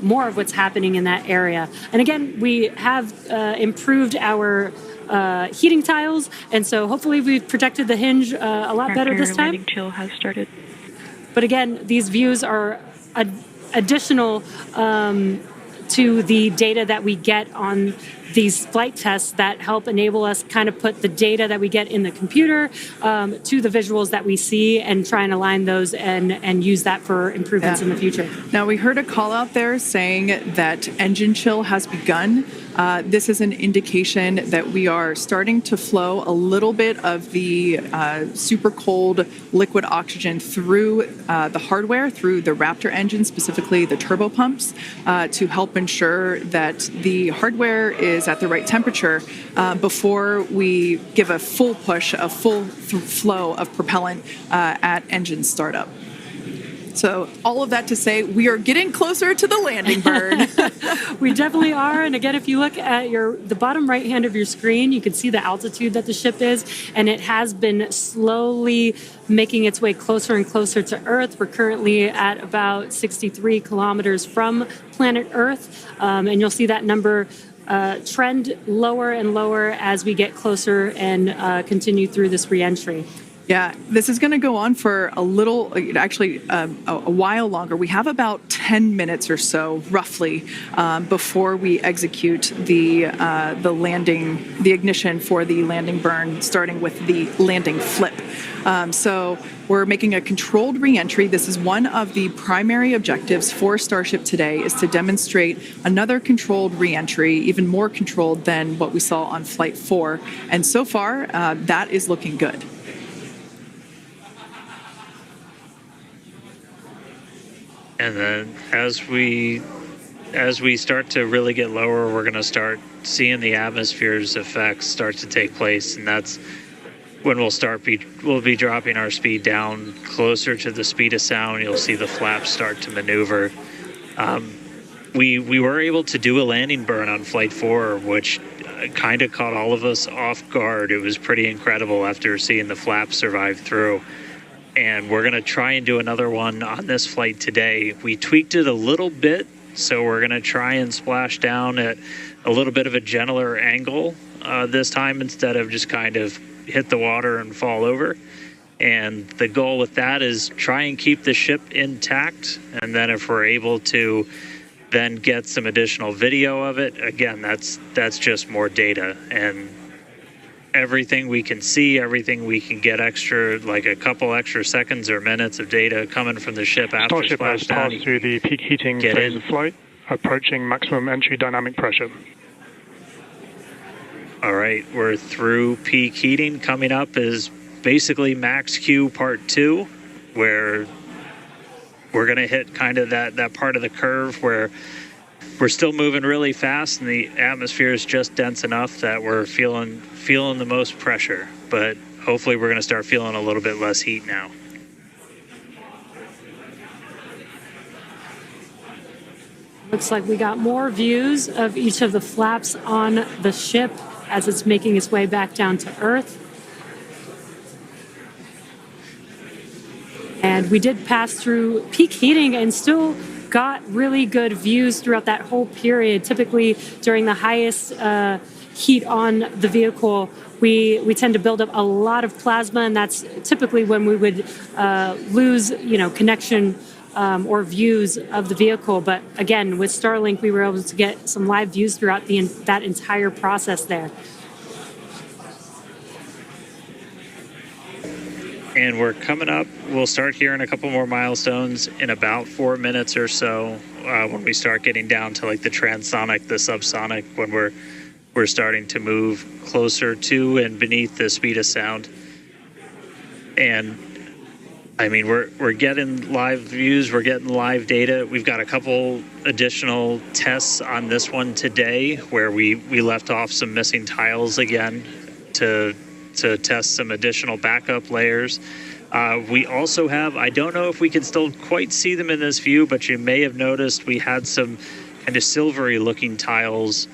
more of what's happening in that area. And again, we have improved our heating tiles, and so hopefully we've protected the hinge a lot better this time. Landing chill has started. But again, these views are additional to the data that we get on these flight tests that help enable us kind of put the data that we get in the computer to the visuals that we see and try and align those and use that for improvements in the future. Now, we heard a call out there saying that engine chill has begun. This is an indication that we are starting to flow a little bit of the super cold liquid oxygen through the hardware, through the Raptor engine, specifically the turbo pumps, to help ensure that the hardware is at the right temperature before we give a full push, a full flow of propellant at engine startup. So all of that to say, we are getting closer to the landing burn. We definitely are. And again, if you look at the bottom right hand of your screen, you can see the altitude that the ship is, and it has been slowly making its way closer and closer to Earth. We're currently at about 63 kilometers from planet Earth, and you'll see that number trend lower and lower as we get closer and continue through this reentry. Yeah, this is going to go on for a little, actually a while longer. We have about 10 minutes or so, roughly, before we execute the landing, the ignition for the landing burn, starting with the landing flip. So we're making a controlled reentry. This is one of the primary objectives for Starship today, is to demonstrate another controlled reentry, even more controlled than what we saw on Flight 4. And so far, that is looking good. And then as we start to really get lower, we're going to start seeing the atmosphere's effects start to take place, and that's when we'll be dropping our speed down closer to the speed of sound. You'll see the flaps start to maneuver. We were able to do a landing burn on Flight 4, which kind of caught all of us off guard. It was pretty incredible after seeing the flaps survive through. And we're going to try and do another one on this flight today. We tweaked it a little bit, so we're going to try and splash down at a little bit of a gentler angle this time, instead of just kind of hit the water and fall over. And the goal with that is try and keep the ship intact, and then if we're able to then get some additional video of it, again, that's just more data. And everything we can see, everything we can get extra, like a couple extra seconds or minutes of data coming from the ship after Starship has splashdown. passed through the peak heating phase of flight, approaching maximum entry dynamic pressure. All right, we're through peak heating. Coming up is basically max Q part 2, where we're going to hit kind of that part of the curve where we're still moving really fast and the atmosphere is just dense enough that we're feeling the most pressure. But hopefully we're going to start feeling a little bit less heat now. Looks like we got more views of each of the flaps on the ship as it's making its way back down to Earth. And we did pass through peak heating and still got really good views throughout that whole period. Typically, during the highest heat on the vehicle, we tend to build up a lot of plasma, and that's typically when we would lose, connection or views of the vehicle. But again, with Starlink, we were able to get some live views throughout that entire process there. And we're coming up. We'll start hearing a couple more milestones in about 4 minutes or so when we start getting down to like the transonic, the subsonic, when we're starting to move closer to and beneath the speed of sound. And I mean, we're getting live views, we're getting live data. We've got a couple additional tests on this one today where we left off some missing tiles again to test some additional backup layers. We also have, I don't know if we can still quite see them in this view, but you may have noticed we had some kind of silvery looking tiles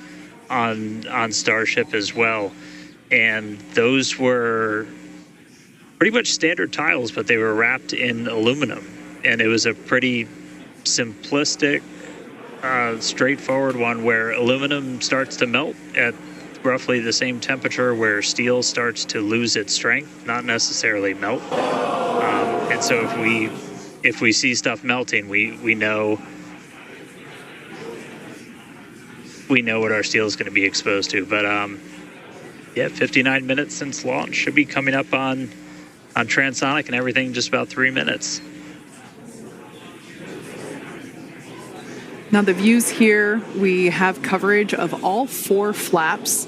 on Starship as well. And those were pretty much standard tiles, but they were wrapped in aluminum. And it was a pretty simplistic, straightforward one where aluminum starts to melt at roughly the same temperature where steel starts to lose its strength, not necessarily melt. And so if we see stuff melting, we know what our steel is going to be exposed to. But 59 minutes since launch, should be coming up on transonic and everything just about 3 minutes. Now the views here, we have coverage of all 4 flaps.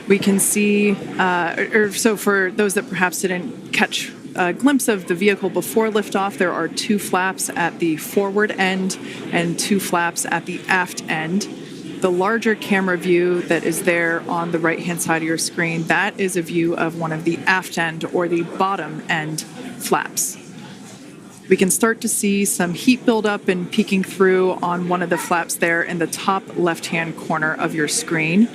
We can see, so for those that perhaps didn't catch a glimpse of the vehicle before liftoff, there are 2 flaps at the forward end and 2 flaps at the aft end. The larger camera view that is there on the right-hand side of your screen, that is a view of one of the aft end or the bottom end flaps. We can start to see some heat buildup and peeking through on one of the flaps there in the top left-hand corner of your screen.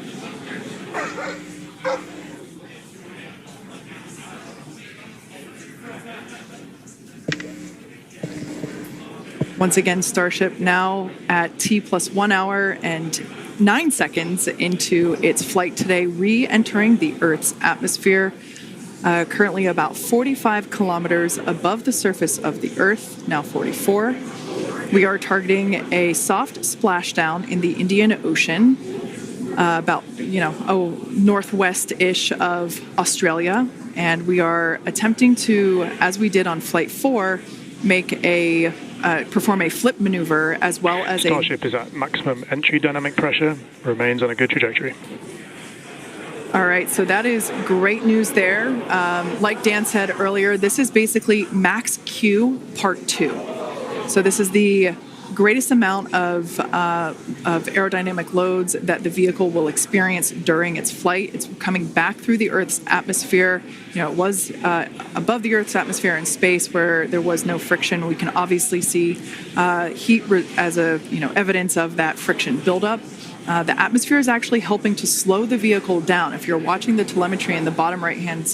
Once again, Starship now at T plus 1 hour and 9 seconds into its flight today, re-entering the Earth's atmosphere. Currently about 45 kilometers above the surface of the Earth, now 44. We are targeting a soft splashdown in the Indian Ocean, about, northwest-ish of Australia. And we are attempting to, as we did on Flight 4, perform a flip maneuver as well as Starship is at maximum entry dynamic pressure, remains on a good trajectory. All right, so that is great news there. Like Dan said earlier, this is basically max Q part 2. So this is the greatest amount of aerodynamic loads that the vehicle will experience during its flight. It's coming back through the Earth's atmosphere. It was above the Earth's atmosphere in space where there was no friction. We can obviously see heat as evidence of that friction buildup. The atmosphere is actually helping to slow the vehicle down. If you're watching the telemetry in the bottom right-hand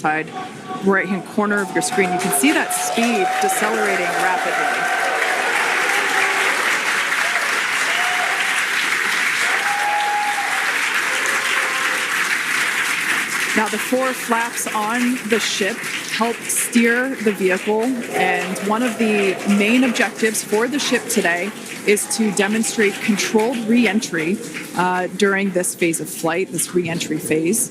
corner of your screen, you can see that speed decelerating rapidly. Now, the 4 flaps on the ship help steer the vehicle, and one of the main objectives for the ship today is to demonstrate controlled re-entry during this phase of flight, this re-entry phase.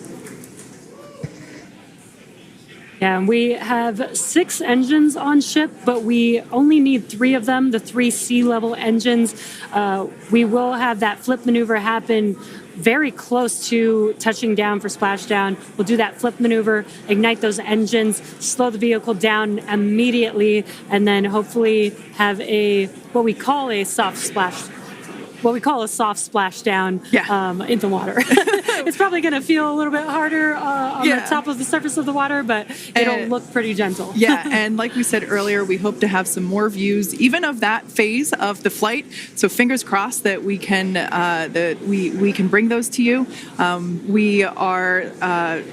Yeah, and we have 6 engines on ship, but we only need 3 of them, the 3 sea-level engines. We will have that flip maneuver happen very close to touching down for splashdown. We'll do that flip maneuver, ignite those engines, slow the vehicle down immediately, and then hopefully have what we call a soft splashdown in the water. It's probably going to feel a little bit harder on the top of the surface of the water, but it'll look pretty gentle. Yeah, and like we said earlier, we hope to have some more views, even of that phase of the flight. So fingers crossed that we can we can bring those to you. We are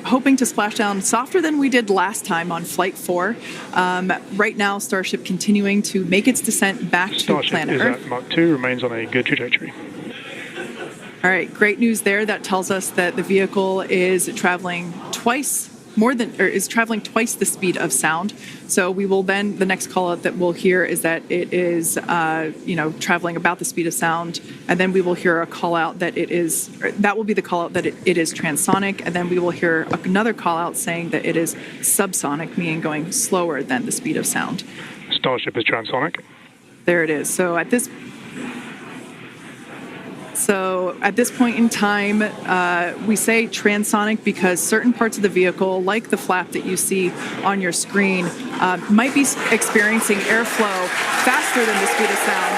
hoping to splash down softer than we did last time on Flight 4. Right now, Starship continuing to make its descent back to Starship planet is Earth. at Mach 2, remains on a good trajectory. All right, great news there. That tells us that the vehicle is traveling twice the speed of sound. So we will then, the next call out that we'll hear is that it is, traveling about the speed of sound. And then we will hear a call out that that will be the call out that it is transonic. And then we will hear another call out saying that it is subsonic, meaning going slower than the speed of sound. Starship is transonic. There it is. So at this point in time, we say transonic because certain parts of the vehicle, like the flap that you see on your screen, might be experiencing airflow faster than the speed of sound,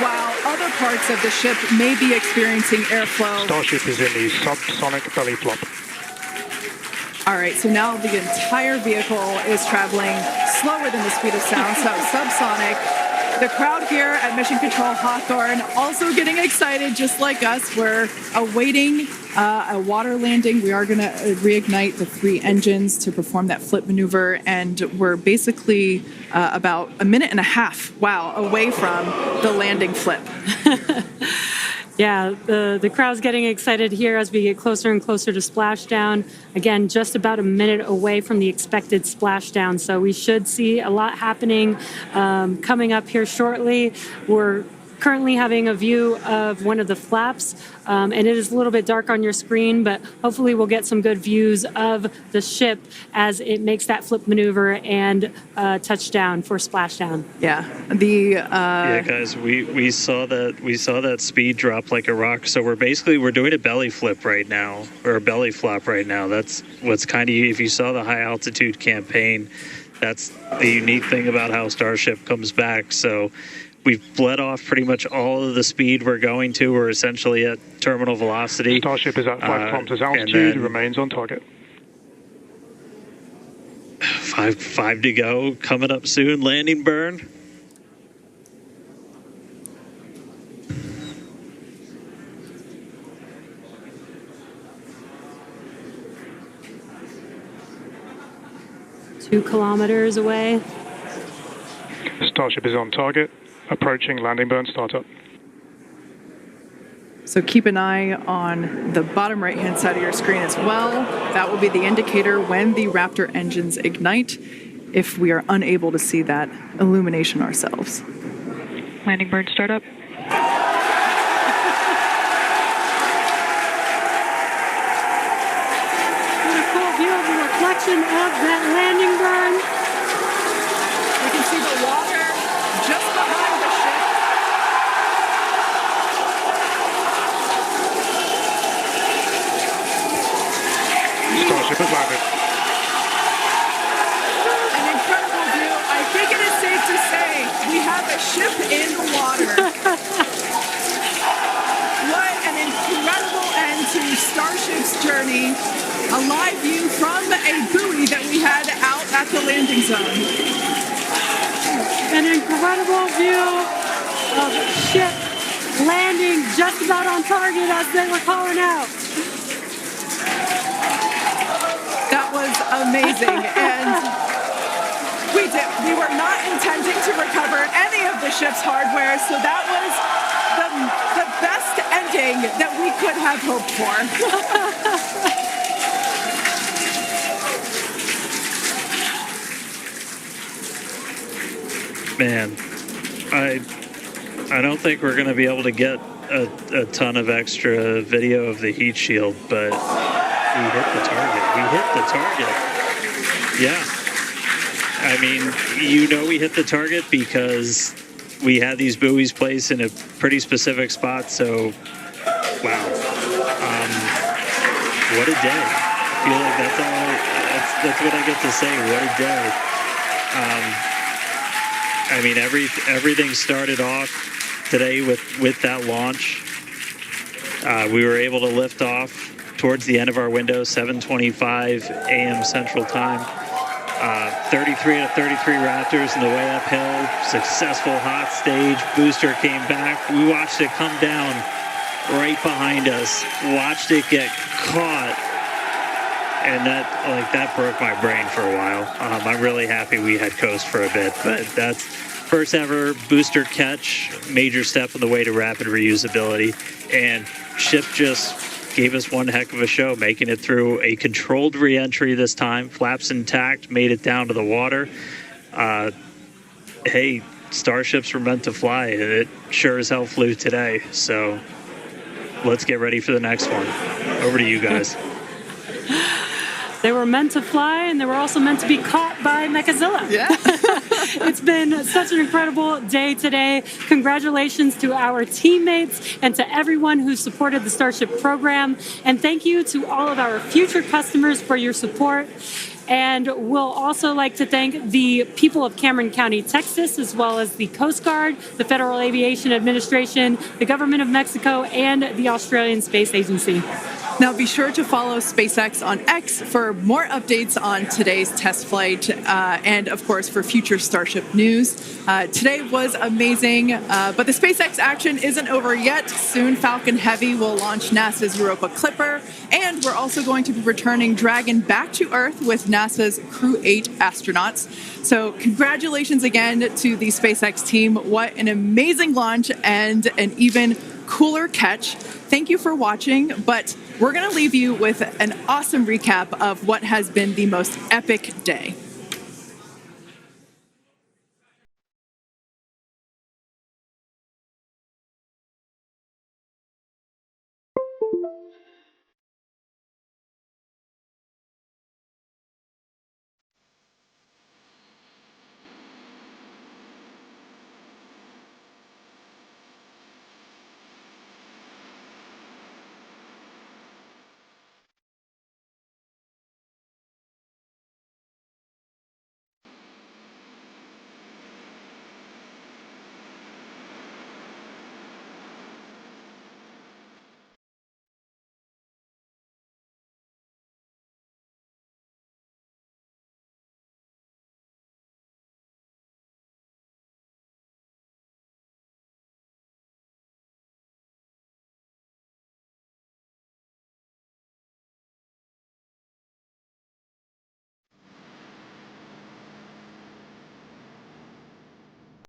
while other parts of the ship may be experiencing airflow. Starship is in the subsonic belly flop. All right, so now the entire vehicle is traveling slower than the speed of sound, so subsonic. The crowd here at Mission Control Hawthorne also getting excited, just like us. We're awaiting a water landing. We are going to reignite the 3 engines to perform that flip maneuver, and we're basically about a minute and a half, away from the landing flip. Yeah, the crowd's getting excited here as we get closer and closer to splashdown. Again, just about a minute away from the expected splashdown. So we should see a lot happening coming up here shortly. We're currently having a view of one of the flaps, and it is a little bit dark on your screen, but hopefully we'll get some good views of the ship as it makes that flip maneuver and touchdown for splashdown. Yeah, yeah, guys, we saw that speed drop like a rock. So we're doing a belly flip right now, or a belly flop right now. That's what's kind of, if you saw the high altitude campaign, that's the unique thing about how Starship comes back. So we've bled off pretty much all of the speed we're going to. We're essentially at terminal velocity. Starship is at 5 kilometers altitude, remains on target. 5 to go, coming up soon, landing burn. Two kilometers away. Starship is on target, approaching landing burn startup. So keep an eye on the bottom right-hand side of your screen as well. That will be the indicator when the Raptor engines ignite, if we are unable to see that illumination ourselves. Landing burn startup. What a cool view of the reflection of that landing burn. You can see the water just behind the ship. Starship has landed. An incredible view. I think it is safe to say we have a ship in the water. What an incredible end to Starship's journey. A live view from a buoy that we had out at the landing zone. An incredible view of the ship landing just about on target as they were calling out. That was amazing. And we were not intending to recover any of the ship's hardware, so that was the best ending that we could have hoped for. Man, I don't think we're going to be able to get a ton of extra video of the heat shield, but we hit the target. Yeah. I mean, we hit the target because we had these buoys placed in a pretty specific spot. So, wow, what a day! I feel like that's all. That's what I get to say. What a day! I mean, everything started off today with that launch. We were able to lift off towards the end of our window, 7:25 a.m. Central Time. 33 out of 33 Raptors in the way uphill. Successful hot stage. Booster came back. We watched it come down right behind us. Watched it get caught. And that broke my brain for a while. I'm really happy we had coast for a bit. But that's first ever booster catch. Major step on the way to rapid reusability. And ship just gave us one heck of a show, making it through a controlled re-entry this time. Flaps intact, made it down to the water. Hey, starships were meant to fly. It sure as hell flew today. So let's get ready for the next one. Over to you guys. They were meant to fly, and they were also meant to be caught by Mechazilla. Yeah. It's been such an incredible day today. Congratulations to our teammates and to everyone who supported the Starship program. And thank you to all of our future customers for your support. And we'll also like to thank the people of Cameron County, Texas, as well as the Coast Guard, the Federal Aviation Administration, the Government of Mexico, and the Australian Space Agency. Now be sure to follow SpaceX on X for more updates on today's test flight and, of course, for future Starship news. Today was amazing, but the SpaceX action isn't over yet. Soon, Falcon Heavy will launch NASA's Europa Clipper, and we're also going to be returning Dragon back to Earth with NASA's Crew 8 astronauts. So congratulations again to the SpaceX team. What an amazing launch and an even cooler catch. Thank you for watching, but we're going to leave you with an awesome recap of what has been the most epic day.